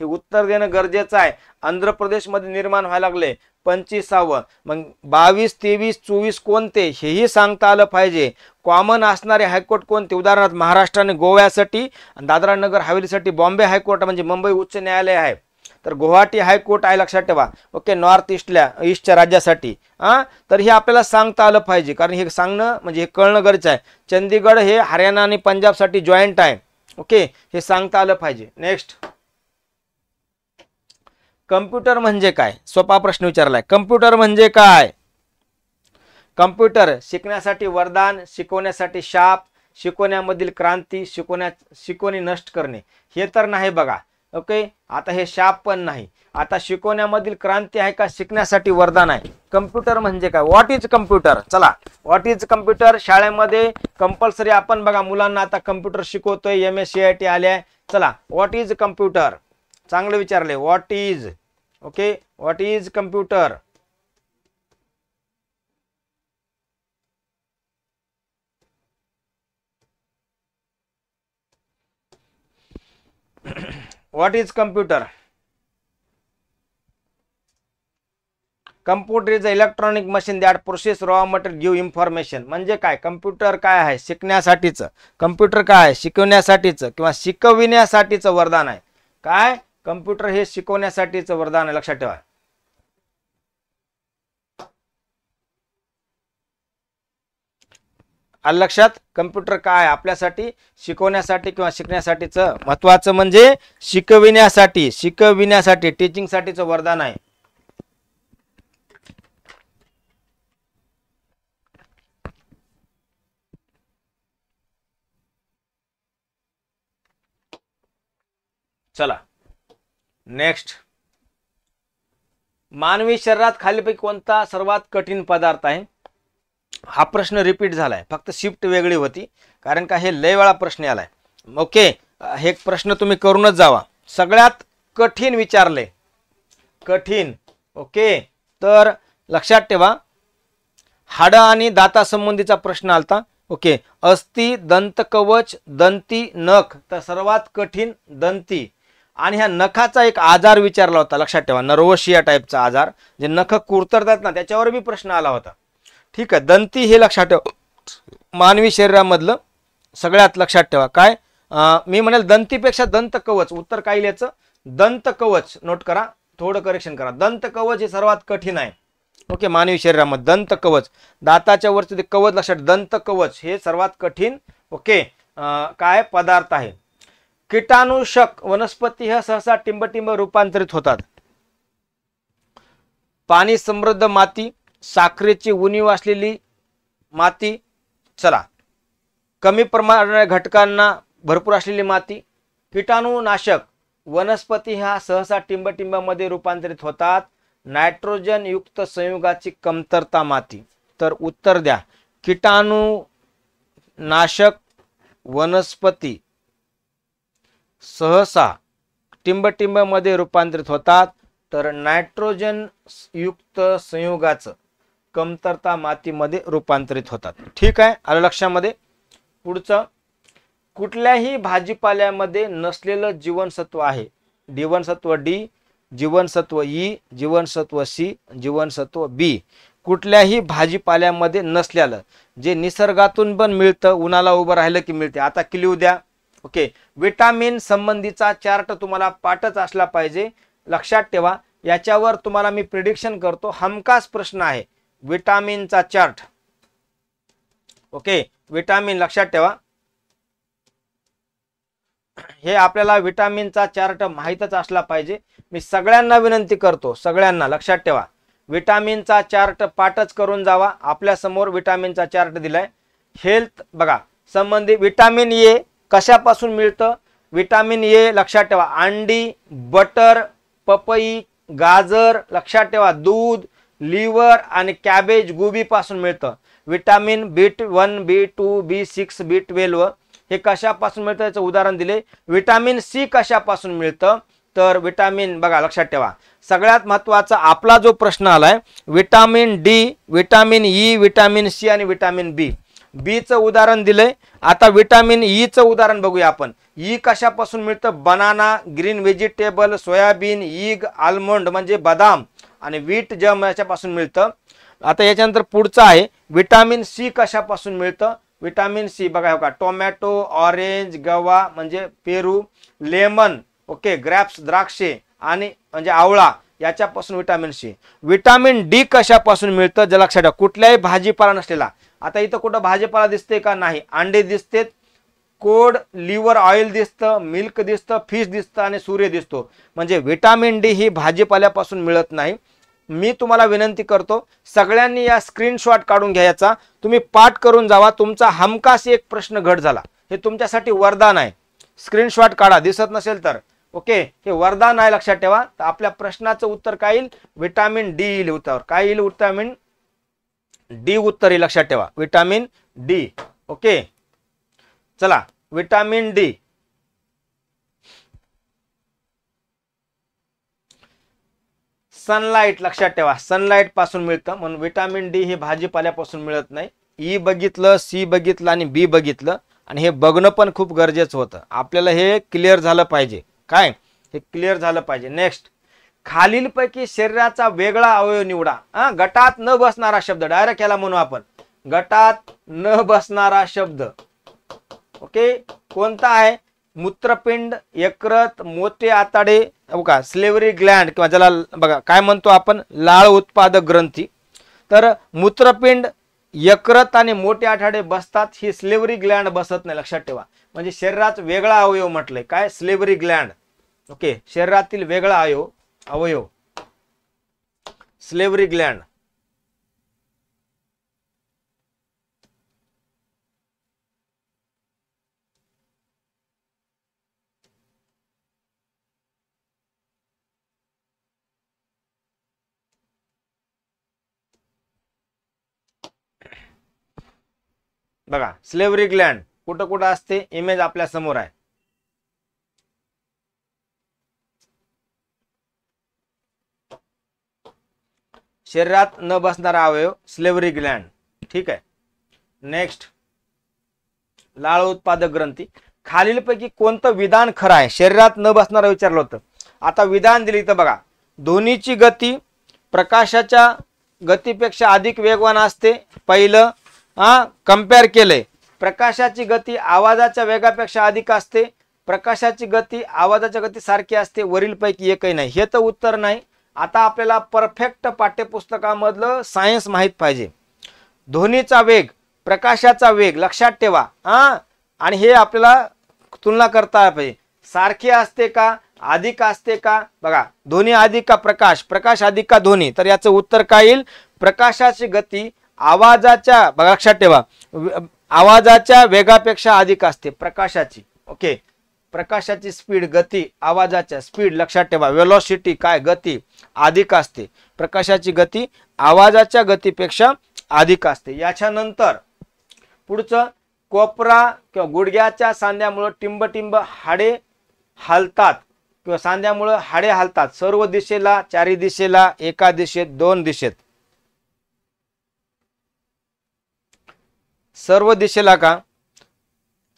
हे उत्तर देणं गरजेचं आहे. आंध्र प्रदेशमध्ये निर्माण व्हायला लागले 25वे, मग 22, 23, 24 कोणते हेही सांगता आलं पाहिजे. कॉमन असणारे हायकोर्ट कोणते, उदाहरणार्थ महाराष्ट्र आणि गोव्यासाठी, दादरा नगर हवेलीसाठी बॉम्बे हायकोर्ट म्हणजे मुंबई उच्च न्यायालय आहे, तर गुवाहाटी हायकोर्ट आहे, लक्षात ठेवा. ओके, नॉर्थ ईस्टच्या राज्यासाठी. तर हे आपल्याला सांगता आलं पाहिजे, कारण हे सांगणं म्हणजे हे कळणं गरजेचं आहे. चंदीगड हे हरियाणा आणि पंजाबसाठी जॉईंट आहे. ओके, हे सांगता आलं पाहिजे. नेक्स्ट, कम्प्युटर म्हणजे काय, सोपा प्रश्न विचारलाय. कम्प्युटर म्हणजे काय? कम्प्युटर शिकण्यासाठी वरदान, शिकवण्यासाठी शाप, शिकवण्यामधील क्रांती, शिकवणी नष्ट करणे, हे तर नाही बघा. ओके, आता हे शाप पण नाही. आता शिकवण्यामधील क्रांती आहे का शिकण्यासाठी वरदान आहे? कम्प्युटर म्हणजे काय? What is computer? चला, व्हॉट इज कम्प्युटर शाळेमध्ये कंपल्सरी आपण बघा मुलांना आता कम्प्युटर शिकवतोय, MSCIT आले आहे. चला, व्हॉट इज कम्प्युटर? चांगलं विचारले, what is. Okay, what is computer? What is computer? Computer is an electronic machine that process raw material, give information. म्हणजे काय? कम्प्युटर काय आहे? शिकण्यासाठीचं. कम्प्युटर काय आहे? शिकवण्यासाठीचं किंवा शिकविण्यासाठीचं वरदान आहे. काय? कम्प्युटर हे शिकवण्यासाठीचं वरदान आहे, लक्षात ठेवा. आलं लक्षात? कम्प्युटर काय आपल्यासाठी? शिकवण्यासाठी किंवा शिकण्यासाठीचं. महत्वाचं म्हणजे शिकविण्यासाठी टीचिंग साठीचं वरदान आहे. चला नेक्स्ट, मानवी शरीरात खालीलपैकी कोणता सर्वात कठीण पदार्थ आहे? हा प्रश्न रिपीट झालाय, फक्त शिफ्ट वेगळी होती, कारण का हे लय वेळा प्रश्न आलाय. ओके, हे प्रश्न तुम्ही करूनच जावा. सगळ्यात कठीण विचारले, कठीण. ओके, तर लक्षात ठेवा, हाड आणि दाता संबंधीचा प्रश्न आलता. ओके, अस्ति, दंतकवच, दंती, नख, तर सर्वात कठीण दंती. आणि ह्या नखाचा एक आजार विचारला होता, लक्षात ठेवा, नर्वशिया टाईपचा आजार, जे नख कुरतरतात ना, त्याच्यावर बी प्रश्न आला होता. ठीक आहे, दंती हे लक्षात ठेवा, मानवी शरीरामधलं सगळ्यात लक्षात ठेवा. काय मी म्हणेल दंतीपेक्षा दंत कवच, उत्तर काय लिहायचं? दंत कवच. नोट करा, थोडं करेक्शन करा. दंत कवच हे सर्वात कठीण आहे. ओके, मानवी शरीरामध्ये दंत कवच, दाताच्या वरचे ते कवच, लक्षात, दंत कवच हे सर्वात कठीण ओके काय पदार्थ आहे. कीटाणुशक वनस्पती हे सहसा टिंबटिंब रूपांतरित होतात. पाणी समृद्ध माती, साखरेची उणीव असलेली माती, चला, कमी प्रमाणात घटकांना भरपूर असलेली माती. कीटाणुनाशक वनस्पती ह्या सहसा टिंबटिंबामध्ये रूपांतरित होतात. नायट्रोजन युक्त संयुगाची कमतरता माती. तर उत्तर द्या, कीटाणुनाशक वनस्पती सहसा टिंबटिंबामध्ये रूपांतरित होतात, तर नायट्रोजन युक्त संयुगाचं कमतरता मातीमध्ये रूपांतरित होतात. ठीक आहे, आलं लक्षामध्ये. पुढचं, कुठल्याही भाजीपाल्यामध्ये नसलेलं जीवनसत्व आहे. जीवनसत्व डी, जीवनसत्व ई, जीवनसत्व सी, जीवनसत्व बी. कुठल्याही भाजीपाल्यामध्ये नसलेलं, जे निसर्गातून पण मिळतं, उन्हाला उभं राहिलं की मिळते. आता क्ल्यू द्या. ओके, विटामिन संबंधीचा चार्ट तुम्हाला पाठच असला पाहिजे, लक्षात ठेवा. याच्यावर तुम्हाला मी प्रिडिक्शन करतो, हमखास प्रश्न आहे विटामिनचा चार्ट. ओके, विटामिन लक्षात ठेवा, हे आपल्याला विटामिनचा चार्ट माहीतच असला पाहिजे. मी सगळ्यांना विनंती करतो, सगळ्यांना लक्षात ठेवा, विटामिनचा चार्ट पाठच करून जावा. आपल्या समोर विटामिनचा चार्ट दिलाय. हेल्थ बघा संबंधी विटामिन ए कशापासून मिळतं? विटामिन ए लक्षात ठेवा, अंडी, बटर, पपई, गाजर, लक्षात ठेवा, दूध, लिव्हर आणि कॅबेज, गोबी पासून मिळतं. Vitamin B1, B2, B6, B12 हे कशापासून मिळतं याचं उदाहरण दिले. विटामिन सी कशापासून मिळतं? तर विटामिन बघा लक्षात ठेवा, सगळ्यात महत्त्वाचा आपला जो प्रश्न आलाय, vitamin D, vitamin E, vitamin C आणि विटामिन बी. बी चं उदाहरण दिलंय. आता विटामिन ई चं उदाहरण बघूया आपण. ई कशापासून मिळतं? Banana, green vegetable, soybean, egg, almond म्हणजे बदाम आणि व्हीट जम याच्यापासून मिळतं. आता याच्यानंतर पुढचं आहे विटामिन सी कशापासून मिळतं? विटामिन सी बघा का, टोमॅटो, ऑरेंज, गवा म्हणजे पेरू, लेमन, ओके, ग्रॅप्स द्राक्षे आणि म्हणजे आवळा याच्यापासून विटामिन सी. विटामिन डी कशापासून मिळतं? जे लक्षात ठेवा, कुठल्याही भाजीपाला नसलेला. आता इथं कुठं भाजीपाला दिसते का? नाही. अंडे दिसतेत, कोड लिव्हर ऑइल दिसतं, मिल्क दिसतं, फिश दिसतं आणि सूर्य दिसतो. म्हणजे विटामिन डी ही भाजीपाल्यापासून मिळत नाही. मी तुम्हाला विनंती करतो सगळ्यांनी या स्क्रीनशॉट काढून घ्यायचा, तुम्ही पाठ करून जावा. तुमचा हमखास एक प्रश्न घट झाला, हे तुमच्यासाठी वरदान आहे. स्क्रीनशॉट काढा, दिसत नसेल तर. ओके, हे वरदान आहे, लक्षात ठेवा. तर आपल्या प्रश्नाचं उत्तर काय येईल? विटामिन डी येईल उत्तर. काय येईल? विटामिन डी उत्तर येईल, लक्षात ठेवा. Vitamin D. ओके, चला विटामिन डी. सनलाइट लक्षात ठेवा, सनलाइट पासून मिळतं, म्हणून विटामिन डी हे भाजीपाल्यापासून मिळत नाही. ई बघितलं, सी बघितलं आणि बी बघितलं, आणि हे बघणं पण खूप गरजेचं होतं. आपल्याला हे क्लिअर झालं पाहिजे. काय? हे क्लिअर झालं पाहिजे. नेक्स्ट, खालीलपैकी शरीराचा वेगळा अवयव निवडा. गटात न बसणारा शब्द, डायरेक्ट याला म्हणू आपण गटात न बसणारा शब्द. ओके, कोणता आहे? मूत्रपिंड, यकृत, मोठे आतडे, बघा स्लेव्हरी ग्लँड किंवा ज्याला बघा काय म्हणतो आपण, लाळ उत्पादक ग्रंथी. तर मूत्रपिंड, यकृत आणि मोठे आतडे बसतात, ही स्लेव्हरी ग्लँड बसत नाही, लक्षात ठेवा. म्हणजे शरीरात वेगळा अवयव म्हटलंय काय? Slavery Gland. ओके, शरीरातील वेगळा अवयव स्लेव्हरी ग्लँड. बघा स्लेव्हरी ग्लँड कुठं कुठं असते, इमेज आपल्या समोर आहे. शरीरात न बसणारा अवयव स्लेव्हरी ग्लँड. ठीक आहे. नेक्स्ट, लाळ उत्पादक ग्रंथी. खालीलपैकी कोणतं विधान खरं आहे? शरीरात न बसणारं विचारलं होतं. आता विधान दिली तर बघा, ध्वनीची गती प्रकाशाच्या गतीपेक्षा अधिक वेगवान असते. पहिलं कंपेअर केलंय. प्रकाशाची गती आवाजाच्या वेगापेक्षा अधिक असते. प्रकाशाची गती आवाजाच्या गती सारखी असते. वरीलपैकी एकही नाही. हे तर उत्तर नाही. आता आपल्याला परफेक्ट पाठ्यपुस्तकामधलं सायन्स माहित पाहिजे. ध्वनीचा वेग, प्रकाशाचा वेग लक्षात ठेवा. आणि हे आपल्याला तुलना करता पाहिजे. सारखी असते का, अधिक असते का? बघा, ध्वनी अधिक का प्रकाश, प्रकाश अधिक का ध्वनी? तर याचं उत्तर काय येईल? प्रकाशाची गती आवाजाच्या, बघा लक्षात ठेवा, आवाजाच्या वेगापेक्षा अधिक असते प्रकाशाची. ओके, प्रकाशाची स्पीड, गती आवाजाच्या स्पीड लक्षात ठेवा, वेलोसिटी काय, गती अधिक असते. प्रकाशाची गती आवाजाच्या गतीपेक्षा अधिक असते. याच्यानंतर पुढचं, कोपरा किंवा गुडघ्याच्या सांध्यामुळे टिंबटिंब हाडे हलतात किंवा सांध्यामुळे हाडे हलतात. सर्व दिशेला, चारी दिशेला, एका दिशेत, दोन दिशेत. सर्व दिशेला का,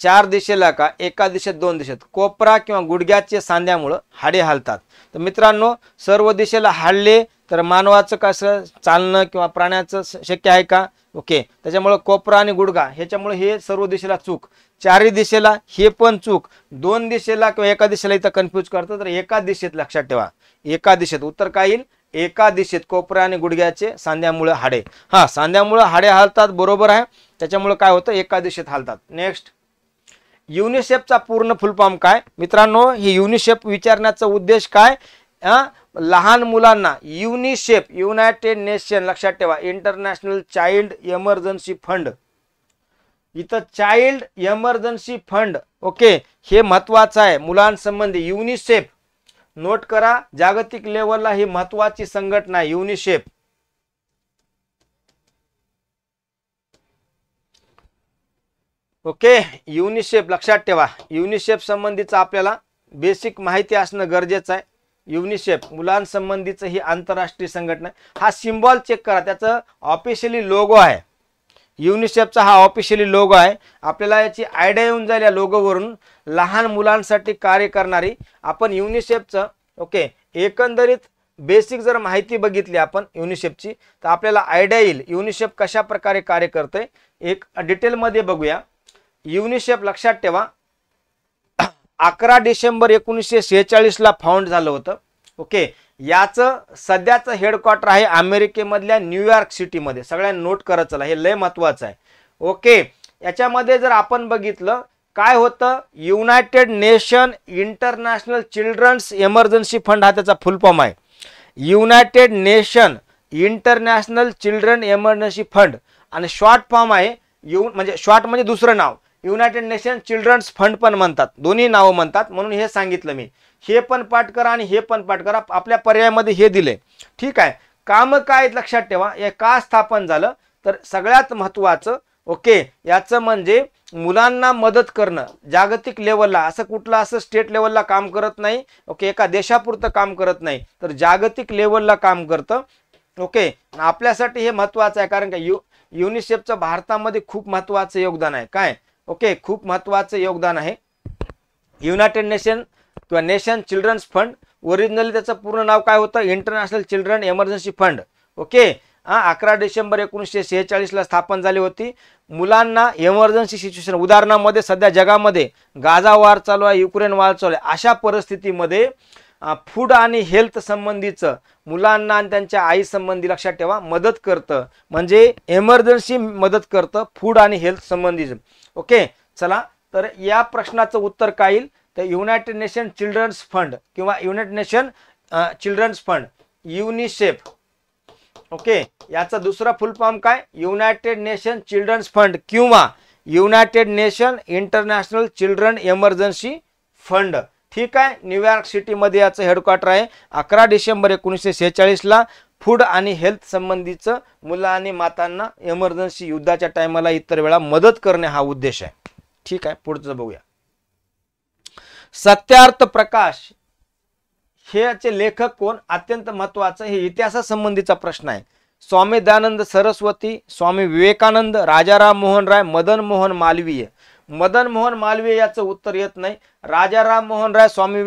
चार दिशेला का, एका दिशेत, दोन दिशेत. कोपरा किंवा गुडघ्याच्या सांध्यामुळे हाडे हलतात. तर मित्रांनो, सर्व दिशेला हाडले तर मानवाचं कसं चालणं किंवा प्राण्याचं शक्य आहे का? ओके, त्याच्यामुळे कोपरा आणि गुडघा ह्याच्यामुळे हे सर्व दिशेला चूक. चारी दिशेला हे पण चूक. दोन दिशेला किंवा एका दिशेला इथं कन्फ्यूज करतो. तर एका दिशेत लक्षात ठेवा, एका दिशेत. उत्तर काय येईल? एका दिशेत. कोपरा आणि गुडघ्याचे सांध्यामुळे हाडे. सांध्यामुळे हाडे हलतात, बरोबर आहे. त्याच्यामुळे काय होतं? एका दिशेत हलतात. नेक्स्ट, युनिसेफचा पूर्ण फुल फॉर्म काय? मित्रांनो, हे युनिसेफ विचारण्याचा उद्देश काय? लहान मुलांना युनिसेफ, युनायटेड नेशन लक्षात ठेवा, इंटरनॅशनल चाइल्ड इमर्जन्सी फंड. इथं चाइल्ड इमर्जन्सी फंड. ओके, हे महत्वाचं आहे मुलांसंबंधी. युनिसेफ नोट करा, जागतिक लेवलला ही महत्वाची संघटना आहे युनिसेफ. ओके, युनिसेफ लक्षात ठेवा. युनिसेफ संबंधीचं आपल्याला बेसिक माहिती असणं गरजेचं आहे. युनिसेफ मुलांसंबंधीचं ही आंतरराष्ट्रीय संघटना आहे. हा सिम्बॉल चेक करा, त्याचं ऑफिशियली लोगो आहे. युनिसेफचा हा ऑफिशियली लोगो आहे. आपल्याला याची आयडिया येऊन जाईल या लोगोवरून. लहान मुलांसाठी कार्य करणारी आपण युनिसेफचं ओके एकंदरीत बेसिक जर माहिती बघितली आपण युनिसेफची तर आपल्याला आयडिया येईल युनिसेफ कशा प्रकारे कार्य करते. एक डिटेलमध्ये बघूया. युनिसेफ लक्षात ठेवा 11 डिसेंबर 1946 ला फाउंड झालं होतं. ओके याचं सध्याचं हेडक्वार्टर आहे अमेरिकेमधल्या न्यूयॉर्क सिटीमध्ये. सगळ्यांना नोट करत चला, हे लय महत्वाचं आहे. ओके याच्यामध्ये जर आपण बघितलं काय होतं United Nation International Children's Emergency Fund हा त्याचा फुल फॉर्म आहे. United Nation International Children Emergency Fund आणि शॉर्ट फॉर्म आहे म्हणजे शॉर्ट म्हणजे दुसरं नाव युनायटेड नेशन चिल्ड्रन्स फंड पण म्हणतात. दोन्ही नावं म्हणतात म्हणून हे सांगितलं मी. हे पण पाठ करा आणि हे पण पाठ करा. आपल्या पर्यायामध्ये हे दिले. ठीक आहे. काम काय लक्षात ठेवा. हे का स्थापन झालं तर सगळ्यात महत्त्वाचं ओके याचं म्हणजे मुलांना मदत करणं जागतिक लेवलला. असं कुठलं असं स्टेट लेवलला काम करत नाही. ओके एका देशापुरतं काम करत नाही तर जागतिक लेवलला काम करतं. ओके आपल्यासाठी हे महत्त्वाचं आहे कारण का युनिसेफचं भारतामध्ये खूप महत्त्वाचं योगदान आहे. काय ओके खूप महत्त्वाचं योगदान आहे. युनायटेड नेशन किंवा नेशन चिल्ड्रन्स फंड ओरिजिनली त्याचं पूर्ण नाव काय होतं international Children Emergency fund. Okay 11 December 1946 ला स्थापन झाली होती. मुलांना इमर्जन्सी सिच्युएशन उदाहरणामध्ये सध्या जगामध्ये गाझा वार चालू आहे, युक्रेन वार चालू आहे, अशा परिस्थितीमध्ये फूड आणि हेल्थ संबंधीचं मुलांना आणि त्यांच्या आई संबंधी लक्षात ठेवा मदत करतं. म्हणजे इमर्जन्सी मदत करतं फूड आणि हेल्थ संबंधीचं. ओके चला तर या प्रश्नाचं उत्तर काय येईल तर युनायटेड नेशन चिल्ड्रन्स फंड किंवा United Nation Children's Fund UNICEF. Okay याचा दुसरा फुल फॉर्म काय युनायटेड नेशन चिल्ड्रन्स फंड किंवा United Nation International Children Emergency Fund. ठीक आहे. न्यूयॉर्क सिटीमध्ये याचं हेडक्वार्टर आहे. 11 डिसेंबर 1946 ला फूड आणि हेल्थ संबंधीचं मुलं आणि मातांना इमर्जन्सी युद्धाच्या टायमाला इतर वेळा मदत करणे हा उद्देश आहे. ठीक आहे. पुढचं बघूया. सत्यार्थ प्रकाश हेचे लेखक कोण अत्यंत महत्वाचं. हे इतिहासासंबंधीचा प्रश्न आहे. स्वामी दयानंद सरस्वती, स्वामी विवेकानंद, राजाराम मोहन राय, मदन मोहन मालवीय. मदन मोहन मालवीय याचं उत्तर येत नाही. राजाराम मोहन राय, स्वामी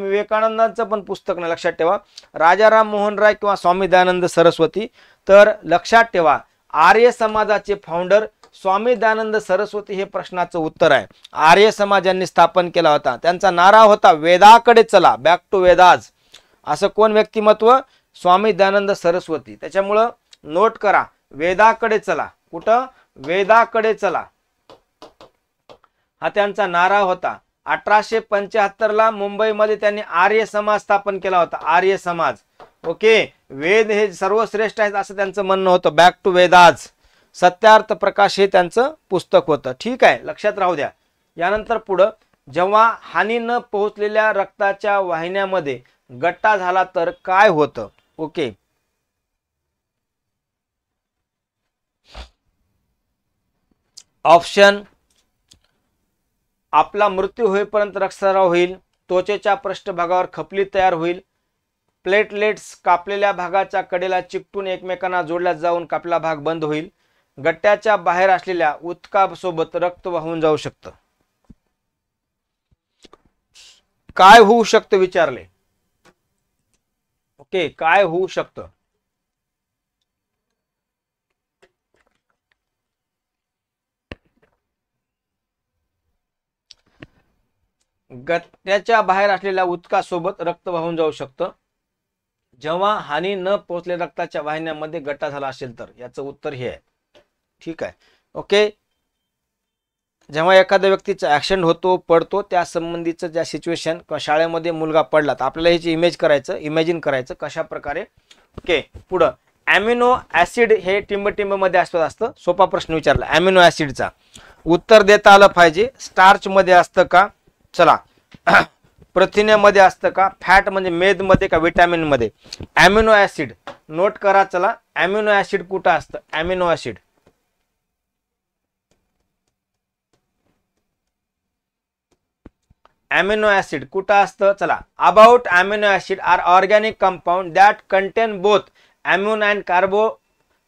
विवेकानंदांचं पण पुस्तक नाही लक्षात ठेवा. राजाराम मोहन राय किंवा स्वामी दयानंद सरस्वती. तर लक्षात ठेवा आर्य समाजाचे फाउंडर स्वामी दयानंद सरस्वती हे प्रश्नाचं उत्तर आहे. आर्य समाज यांनी स्थापन केला होता. त्यांचा नारा होता वेदाकडे चला, बॅक टू वेदाज. असं कोण व्यक्तिमत्व स्वामी दयानंद सरस्वती. त्याच्यामुळं नोट करा वेदाकडे चला. कुठं वेदाकडे चला हा त्यांचा नारा होता. 1875 ला मुंबईमध्ये त्यांनी आर्य समाज स्थापन केला होता. आर्य समाज. ओके वेद हे सर्वश्रेष्ठ आहेत असं त्यांचं म्हणणं होतं. Back to Vedas. सत्यार्थ प्रकाश हे त्यांचं पुस्तक होतं. ठीक आहे लक्षात राहू द्या. यानंतर पुढं जेव्हा हानी न पोहोचलेल्या रक्ताच्या वाहिन्यामध्ये गट्टा झाला तर काय होतं. ओके ऑप्शन आपला मृत्यू होईपर्यंत रक्तस्राव होईल, त्वचेच्या पृष्ठभागावर खपली तयार होईल, प्लेटलेट्स कापलेल्या भागाच्या कडेला चिकटून एकमेकांना जोडल्या जाऊन कापला भाग बंद होईल, गट्ट्याच्या बाहेर असलेल्या उत्कासोबत रक्त वाहून जाऊ शकतं. काय होऊ शकतं विचारले. ओके काय होऊ शकतं. गट्ट्याच्या बाहेर असलेल्या उत्कासोबत रक्त वाहून जाऊ शकतं जेव्हा हानी न पोहोचले रक्ताच्या वाहिन्यामध्ये गट्टा झाला असेल तर. याचं उत्तर हे आहे. ठीक आहे. ओके जेव्हा एखाद्या व्यक्तीचा ऍक्सिडेंट होतो पडतो त्या संबंधीचं ज्या सिच्युएशन किंवा शाळेमध्ये मुलगा पडला तर आपल्याला ह्याची इमेजिन करायचं कशा प्रकारे. ओके पुढं अॅमिनो ऍसिड हे टिंब मध्ये असतं. सोपा प्रश्न विचारला. अॅमिनो ऍसिडचा उत्तर देता आलं पाहिजे. स्टार्च मध्ये असतं का. चला प्रथिनेमध्ये असतं का, फॅट म्हणजे मेद मध्ये का विटॅमिन मध्ये. अॅमिनो ऍसिड नोट करा. चला अॅमिनो ऍसिड कुठं असतं. अॅमिनो ऍसिड अॅमिनो ऍसिड कुठं असतं. चला about amino acid are organic compound that contain both amine and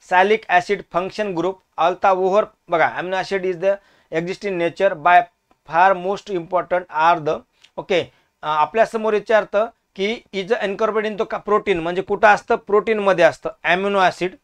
salic acid function group although over बघा amino acid is the exist in nature by far most important are the okay आपल्या समोर विचारतं की is incorporate in to protein म्हणजे कुठं असतं प्रोटीनमध्ये असतं amino acid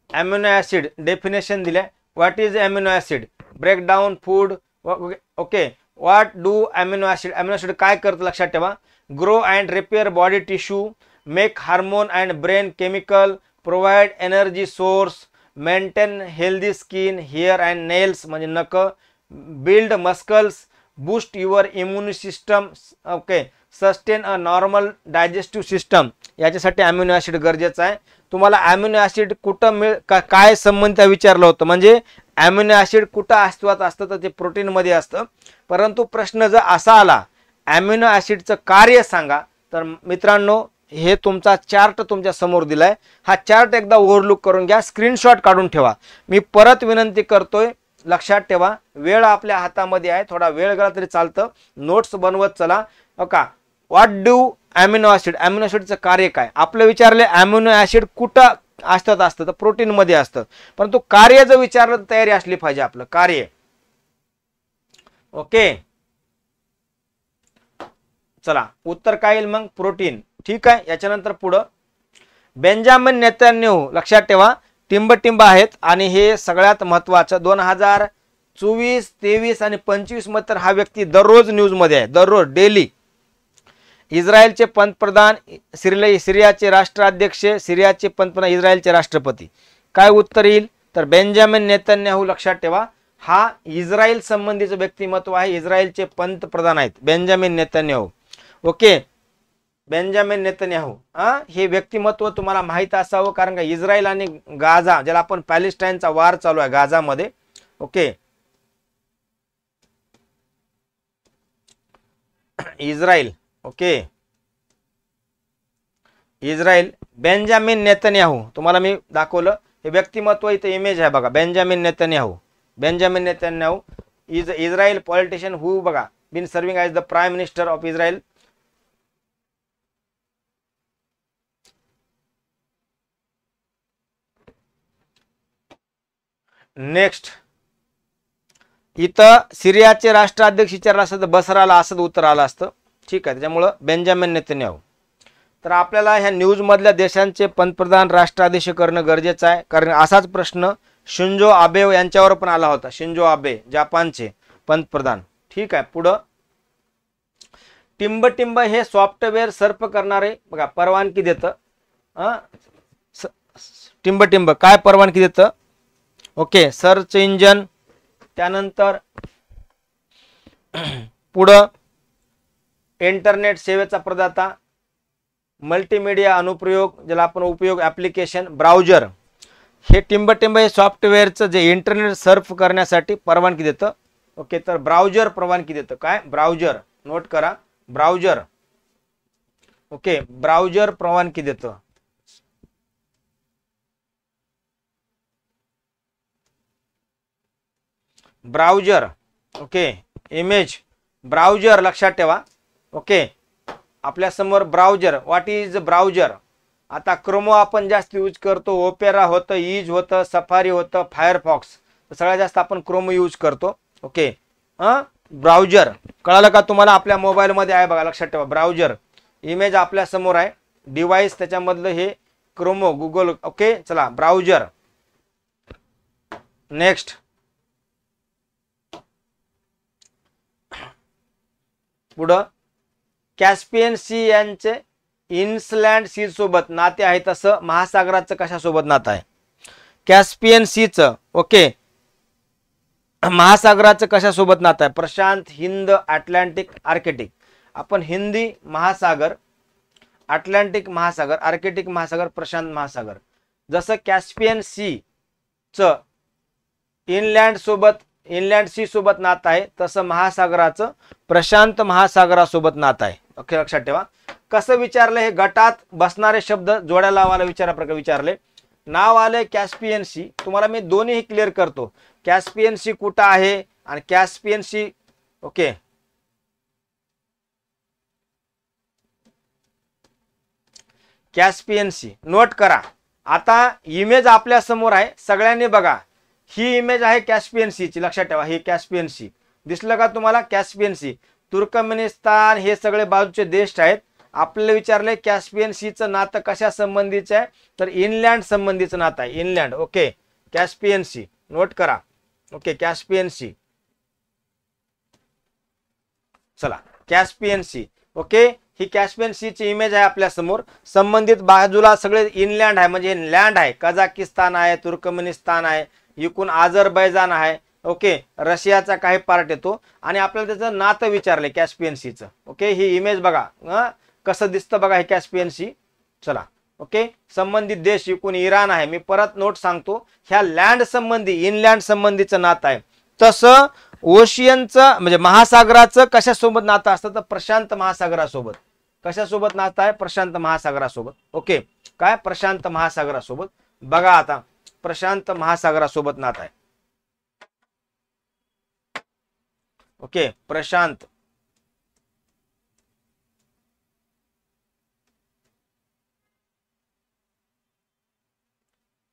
amino acid definition दिले what is amino acid breakdown food okay what do amino acid काय करतं लक्षात ठेवा grow and repair body tissue make hormone and brain chemical provide energy source maintain healthy skin hair and nails म्हणजे नख build muscles boost your immune system okay sustain a normal digestive system याच्यासाठी amino acid गरजेचं आहे तुम्हाला amino acid कुठं काय संबंधित विचारलं होतं म्हणजे अमिनो ॲसिड कुठं अस्तित्वात असतं तर ते प्रोटीनमध्ये असतं परंतु प्रश्न जर असा आला अमिनो ॲसिडचं कार्य सांगा तर मित्रांनो हे तुमचा चार्ट तुमच्या समोर दिलाय हा चार्ट एकदा ओव्हरलुक करून घ्या स्क्रीनशॉट काढून ठेवा मी परत विनंती करतोय लक्षात ठेवा वेळ आपल्या हातामध्ये आहे थोडा वेळ गेला तरी चालतं नोट्स बनवत चला ओका व्हॉट डू अमिनो ॲसिडचं कार्य काय आपलं विचारले अमिनो ॲसिड कुठं असतं तर प्रोटीनमध्ये असतं परंतु कार्य जर विचारलं तर तयारी असली पाहिजे आपलं कार्य ओके चला उत्तर काय येईल मग प्रोटीन ठीक आहे याच्यानंतर पुढं बेंजामिन नेतन्याहू लक्षात ठेवा टिंब आहेत आणि हे सगळ्यात महत्त्वाचं 2024, 23 आणि 25 मध्ये तर हा व्यक्ती दररोज न्यूजमध्ये आहे दररोज डेली इस्रायलचे पंतप्रधान सिरियाचे राष्ट्राध्यक्ष सिरियाचे पंतप्रधान इस्रायलचे राष्ट्रपती काय उत्तर येईल तर बेंजामिन नेतन्याहू लक्षात ठेवा हा इस्रायल संबंधीचं व्यक्तिमत्व आहे इस्रायलचे पंतप्रधान आहेत Benjamin Netanyahu okay Benjamin Netanyahu हे व्यक्तिमत्व तुम्हाला माहित असावं कारण का इस्रायल आणि गाझा ज्याला आपण पॅलेस्टाईनचा वार चालू आहे गाझामध्ये okay Israel okay Israel Benjamin Netanyahu तुम्हाला मी दाखवलं हे व्यक्तिमत्व इथे इमेज आहे बघा Benjamin Netanyahu is Israel politician who बघा been serving as the prime minister of Israel next इथं सिरियाचे राष्ट्राध्यक्ष विचारला असतं तर बसराला असं उत्तर आलं असतं ठीक आहे त्याच्यामुळं बेंजामिन नेतन्याहू तर आपल्याला ह्या न्यूज मधल्या देशांचे पंतप्रधान राष्ट्राध्यक्ष करणं गरजेचं आहे कारण असाच प्रश्न शिंजो आबे यांच्यावर पण आला होता शिंजो आबे जपानचे पंतप्रधान ठीक आहे पुढं टिंब हे सॉफ्टवेअर सर्फ करणारे बघा परवानगी देतं टिंब काय परवानगी देतं ओके सर्च इंजन त्यानंतर पुढं इंटरनेट सेवेचा प्रदाता मल्टीमीडिया अनुप्रयोग ज्याला आपण उपयोग ॲप्लिकेशन ब्राउझर हे टिंब हे सॉफ्टवेअरचं जे इंटरनेट सर्फ करण्यासाठी परवानगी देतं ओके तर ब्राउझर परवानगी देतं काय ब्राउझर नोट करा ब्राउझर ओके ब्राउझर परवानगी देतं ब्राउझर ओके इमेज ब्राउझर लक्षात ठेवा ओके आपल्या समोर ब्राउझर व्हॉट इज ब्राउझर आता क्रोमो आपण जास्त यूज करतो ओपेरा होतं इज होतं सफारी होतं फायरफॉक्स सगळ्यात जास्त आपण क्रोमो यूज करतो ओके ब्राउझर कळालं का तुम्हाला आपल्या मोबाईल मध्ये आहे बघा लक्षात ठेवा ब्राउझर इमेज आपल्या समोर आहे डिव्हाइस त्याच्यामधलं हे क्रोमो गुगल ओके चला ब्राउझर नेक्स्ट पुढं कॅस्पियन सी यांचे इन्सलँड सी सोबत नाते आहे तसं महासागराचं कशासोबत नातं आहे कॅस्पियन सीचं ओके महासागराचं कशासोबत नातं आहे प्रशांत हिंद अटलांटिक आर्कटिक आपण हिंदी महासागर अटलांटिक महासागर आर्कटिक महासागर प्रशांत महासागर जसं कॅस्पियन सी च इनलँड सी सोबत नातं आहे तसं महासागराचं प्रशांत महासागरासोबत नातं आहे ओके लक्षात ठेवा कसं विचारलं हे गटात बसणारे शब्द जोड्या लावायला विचारले नाव आले कॅस्पियन सी तुम्हाला मी दोन्ही क्लिअर करतो कॅस्पियन सी कुठं आहे आणि Caspian sea okay Caspian sea note करा आता इमेज आपल्या समोर आहे, सगळ्यांनी बघा. ही इमेज आहे कॅस्पियन सीची, लक्षात ठेवा. ही कॅस्पियन सी दिसलं का तुम्हाला? कॅस्पियन सी, तुर्कमेनिस्तान हे सगळे बाजूचे देश आहेत. आपल्याला विचारले कॅस्पियन सीचं नातं कशा संबंधीचं आहे, तर इनलँड संबंधीचं नातं आहे. Inland. Okay, Caspian sea note करा. Okay, Caspian sea. चला, कॅस्पियन सी. ओके, ही कॅस्पियन सीची इमेज आहे आपल्या समोर. संबंधित बाजूला सगळे इनलँड आहे, म्हणजे लँड आहे. कझाकिस्तान आहे, तुर्कमेनिस्तान आहे, एकूण अझरबैजान आहे. ओके, रशियाचा काही पार्ट येतो. आणि आपल्याला त्याचं नातं विचारले कॅस्पियन सीचं. ओके, ही इमेज बघा कसं दिसतं बघा हे कॅस्पियन सी. चला, ओके, संबंधित देश एकूण इराण आहे. मी परत नोट सांगतो, ह्या लँड संबंधी, इनलँड संबंधीचं नातं आहे. तसं ओशियनचं म्हणजे महासागराचं कशासोबत नातं असतं, तर प्रशांत महासागरासोबत. कशासोबत नातं आहे? प्रशांत महासागरासोबत. ओके, काय? प्रशांत महासागरासोबत. बघा आता, प्रशांत महासागरासोबत नातं आहे. Okay, Prashant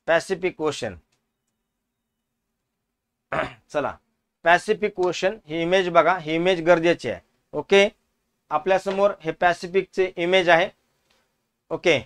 Pacific ocean. चला, पॅसिफिक ओशन ही इमेज बघा. ही इमेज गरजेची आहे. ओके, आपल्या समोर हे पॅसिफिकचे इमेज आहे. Okay,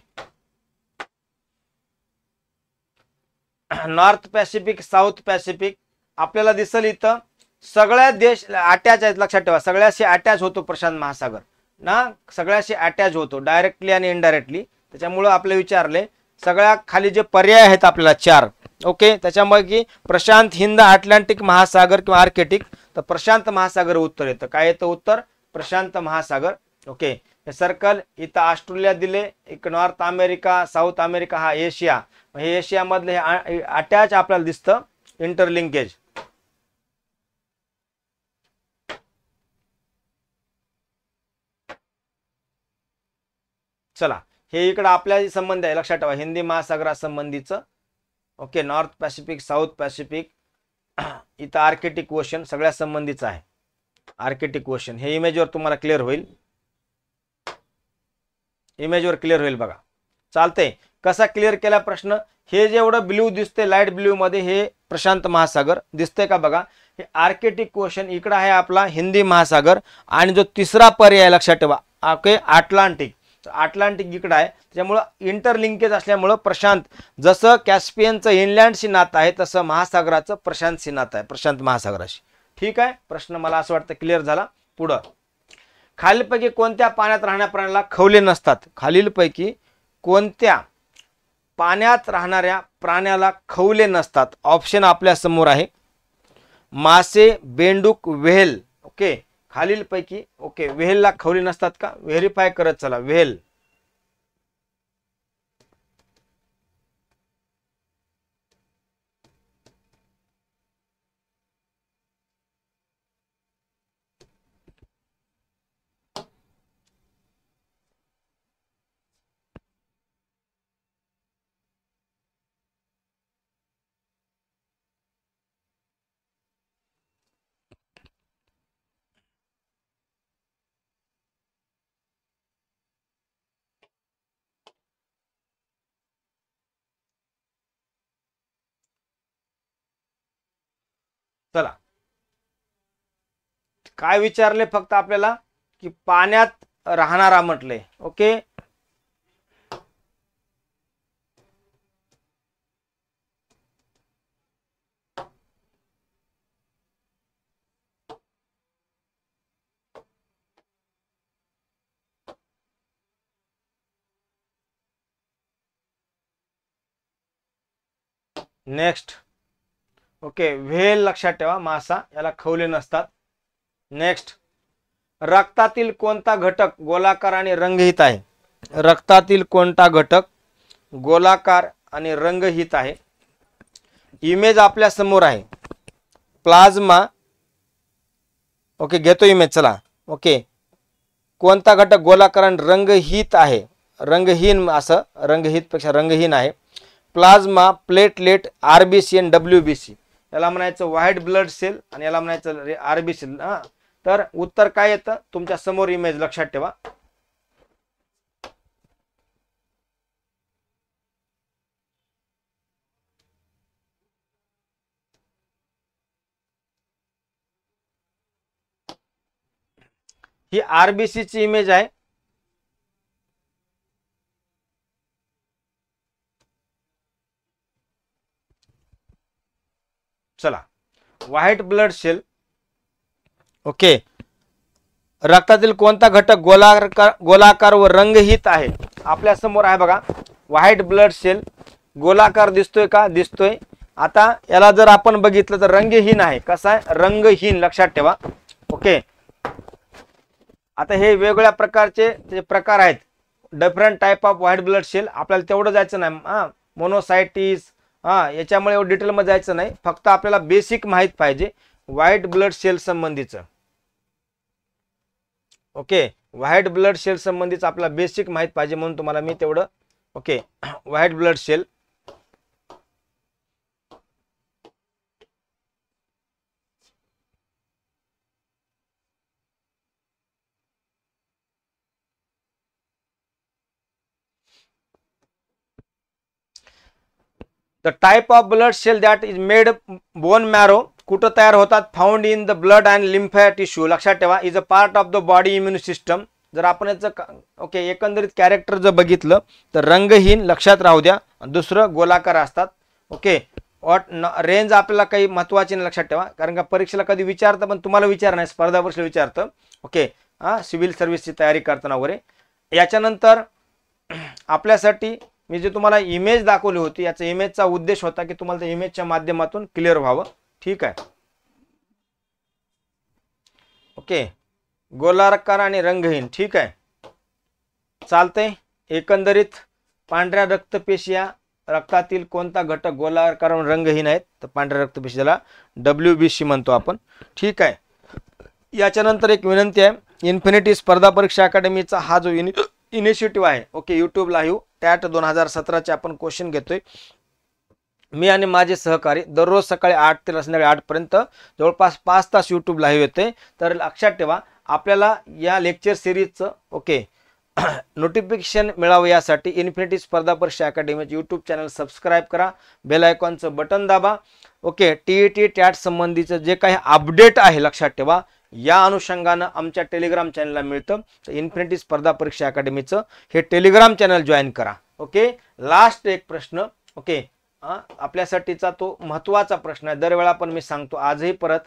North Pacific, South Pacific आपल्याला दिसेल. इथं सगळ्या देश अटॅच आहेत, लक्षात ठेवा. सगळ्याशी अटॅच होतो प्रशांत महासागर ना, सगळ्याशी अटॅच होतो डायरेक्टली आणि इनडायरेक्टली. त्याच्यामुळं आपले विचारले सगळ्या खाली जे पर्याय आहेत आपल्याला 4. ओके, त्याच्यामुळे की प्रशांत, हिंद, अटलांटिक महासागर किंवा आर्कटिक, तर प्रशांत महासागर उत्तर येतं. काय येतं उत्तर? प्रशांत महासागर. ओके, हे सर्कल इथं ऑस्ट्रेलिया दिले, एक नॉर्थ अमेरिका, साऊथ अमेरिका, हा एशिया. हे एशिया मधले अटॅच आपल्याला दिसतं, इंटरलिंकेज. चला, हे इकडं आपल्या संबंध आहे, लक्षात ठेवा. हिंदी महासागरासंबंधीचं. Okay, North Pacific, South Pacific, इथं आर्कटिक ओशन सगळ्या संबंधीचं आहे. आर्कटिक ओशन हे इमेजवर तुम्हाला क्लिअर होईल. इमेजवर क्लिअर होईल बघा. चालतंय. कसा क्लिअर केला प्रश्न? हे जेवढं ब्ल्यू दिसते, लाईट ब्ल्यू मध्ये, हे प्रशांत महासागर दिसतंय का बघा. हे आर्कटिक ओशन इकडं आहे आपला हिंदी महासागर. आणि जो तिसरा पर्याय लक्षात ठेवा, ओके, अटलांटिक. अटलांटिक इकडं आहे. त्याच्यामुळं इंटरलिंकेज असल्यामुळं प्रशांत, जसं कॅस्पियनचं इनलँडशी नातं आहे, तसं महासागराचं प्रशांतशी नातं आहे, प्रशांत महासागराशी. ठीक आहे, प्रश्न मला असं वाटतं क्लिअर झाला. पुढं, खालीलपैकी कोणत्या पाण्यात राहणाऱ्या प्राण्याला खवले नसतात? खालीलपैकी कोणत्या पाण्यात राहणाऱ्या प्राण्याला खवले नसतात? ऑप्शन आपल्या समोर आहे. मासे, बेंडूक, व्हेल. ओके, खालीलपैकी. ओके, व्हेलला खवले नसतात का? व्हेरीफाय करत चला. व्हेल, चला, काय विचारले फक्त आपल्याला, की पाण्यात राहणारा म्हटले. Okay, next. ओके, व्हेल लक्षात ठेवा, मासा, याला खवले नसतात. नेक्स्ट, रक्तातील कोणता घटक गोलाकार आणि रंगहीत आहे? रक्तातील कोणता घटक गोलाकार आणि रंगहीत आहे? इमेज आपल्या समोर आहे. प्लाझ्मा. ओके, घेतो इमेज. चला, ओके, कोणता घटक गोलाकार आणि रंगहीत आहे? रंगहीन, असं रंगहीत पेक्षा रंगहीन आहे. प्लाझ्मा, प्लेटलेट, आरबीसी आणि डब्ल्यूबीसी. याला म्हणायचं व्हाईट ब्लड सेल आणि याला म्हणायचं आरबीसी. तर उत्तर काय येतं? तुमच्या समोर इमेज, लक्षात ठेवा. ही RBC ची इमेज आहे. चला, व्हाईट ब्लड सेल. ओके, रक्तातील कोणता घटक गोलाकार व रंगहीन आहे? आपल्या समोर आहे बघा, व्हाईट ब्लड सेल गोलाकार दिसतोय का? दिसतोय. आता याला जर आपण बघितलं तर रंगहीन आहे. कसा आहे? रंगहीन, लक्षात ठेवा. ओके, आता हे वेगवेगळ्या प्रकारचे प्रकार आहेत, different type of white blood cell. आपल्याला तेवढं जायचं नाही, मोनोसायटिस याच्यामुळे एवढं डिटेलमध्ये जायचं नाही. फक्त आपल्याला बेसिक माहित पाहिजे व्हाईट ब्लड सेल संबंधीचं. ओके, व्हाईट ब्लड सेल संबंधीच आपल्याला बेसिक माहित पाहिजे, म्हणून तुम्हाला मी तेवढं. Okay, white blood cell. The type of blood cell that is made bone marrow कुठं तयार होतात? Found in the blood and lymph tissue. लक्षात ठेवा, is a part of the body immune system. जर आपण याचं ओके एकंदरीत कॅरेक्टर जर बघितलं तर रंगहीन, लक्षात राहू द्या. दुसरं गोलाकार असतात. ओके, रेंज आपल्याला काही महत्वाची नाही, लक्षात ठेवा. कारण का परीक्षेला कधी विचारतं, पण तुम्हाला विचार नाही, स्पर्धा परीक्षेला विचारतं. ओके, सिव्हिल सर्व्हिसची तयारी करताना वगैरे. याच्यानंतर आपल्यासाठी मी जे तुम्हाला इमेज दाखवली होती, याचा इमेजचा उद्देश होता की तुम्हाला त्या इमेजच्या माध्यमातून क्लिअर व्हावं. ठीक आहे. ओके, गोलाकार आणि रंगहीन. ठीक आहे, चालतंय. एकंदरीत पांढऱ्या रक्तपेशी रक्तातील कोणता घटक गोलाकार आणि रंगहीन आहेत? तर पांढऱ्या रक्तपेशी, ज्याला WBC म्हणतो आपण. ठीक आहे. याच्यानंतर एक विनंती आहे, इन्फिनिटी स्पर्धा परीक्षा अकॅडमीचा हा जो इनिशिएटिव्ह आहे, ओके, यूट्यूब लाईव्ह टॅट 2017चे आपण क्वेश्चन घेतोय. मी आणि माझे सहकारी दररोज सकाळी 8 ते संध्याकाळी 8 पर्यंत जवळपास 5 तास यूट्यूब लाईव्ह येते. तर लक्षात ठेवा, आपल्याला या लेक्चर सिरीजचं ओके नोटिफिकेशन मिळावं यासाठी इन्फिनिटी स्पर्धा परीक्षा अकॅडमीचे यूट्यूब चॅनल सबस्क्राईब करा, बेल आयकॉनचं बटन दाबा. ओके, TET टॅट संबंधीचं जे काही अपडेट आहे, लक्षात ठेवा, या अनुषंगानं आमच्या टेलिग्राम चॅनलला मिळतं. तर इन्फिनिटी स्पर्धा परीक्षा अकॅडमीचं हे टेलिग्राम चॅनल जॉईन करा. ओके, लास्ट एक प्रश्न. ओके, आपल्यासाठीचा तो महत्त्वाचा प्रश्न आहे, दरवेळा पण मी सांगतो, आजही परत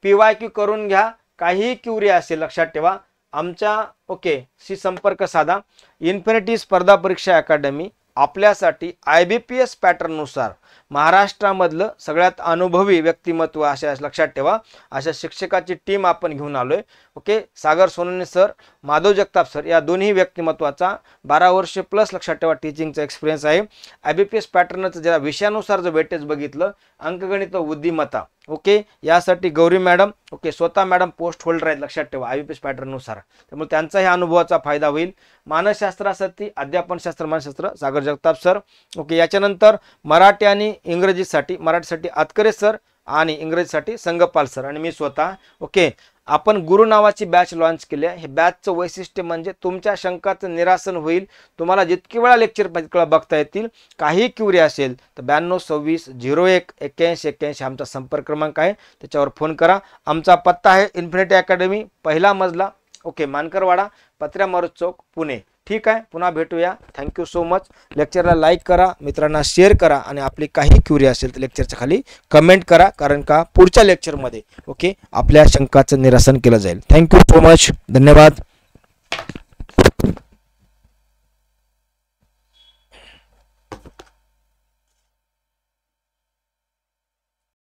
PYQ करून घ्या. काही क्युरी असेल, लक्षात ठेवा, आमच्या ओके शी संपर्क साधा. इन्फिनिटी स्पर्धा परीक्षा अकॅडमी आपल्यासाठी IBPS पॅटर्ननुसार महाराष्ट्रामधलं सगळ्यात अनुभवी व्यक्तिमत्व अशा, लक्षात ठेवा, अशा शिक्षकाची टीम आपण घेऊन आलोय. ओके, सागर सोनवणे सर, माधव जगताप सर, या दोन्ही व्यक्तिमत्वाचा 12 वर्ष प्लस, लक्षात ठेवा, टीचिंगचा एक्सपिरियन्स आहे. IBPS पॅटर्नचं ज्या विषयानुसार जर वेटेज बघितलं, अंकगणित व बुद्धिमत्ता. ओके, यासाठी गौरी मॅडम, ओके, स्वतः मॅडम पोस्ट होल्डर आहेत, लक्षात ठेवा, IBPS पॅटर्ननुसार. त्यामुळे त्यांचाही अनुभवाचा फायदा होईल. मानसशास्त्रासाठी अध्यापनशास्त्र मानसशास्त्र सागर जगताप सर. ओके, याच्यानंतर मराठी आणि इंग्रजीसाठी, मराठीसाठी आतकरे सर आणि इंग्रजीसाठी संगपाल सर आणि मी स्वतः. ओके, आपण गुरु नावाची बॅच लॉन्च केली आहे. हे बॅचचं वैशिष्ट्य म्हणजे तुमच्या शंकाचं निरासन होईल. तुम्हाला जितकी वेळा लेक्चर बघता येतील. काही क्युरी असेल तर 9226018181 आमचा संपर्क क्रमांक आहे, त्याच्यावर फोन करा. आमचा पत्ता आहे इन्फिनिटी अकॅडमी, पहिला मजला, ओके, मानकरवाडा, पत्र्या मारुत चौक, पुणे. ठीक आहे, पुन्हा भेटूया. Thank you so much. लेक्चरला लाईक करा, मित्रांना शेअर करा आणि आपली काही क्युरी असेल तर लेक्चरच्या खाली कमेंट करा, कारण का पुढच्या लेक्चरमध्ये ओके आपल्या शंकाचं निरसन केलं जाईल. Thank you so much. धन्यवाद.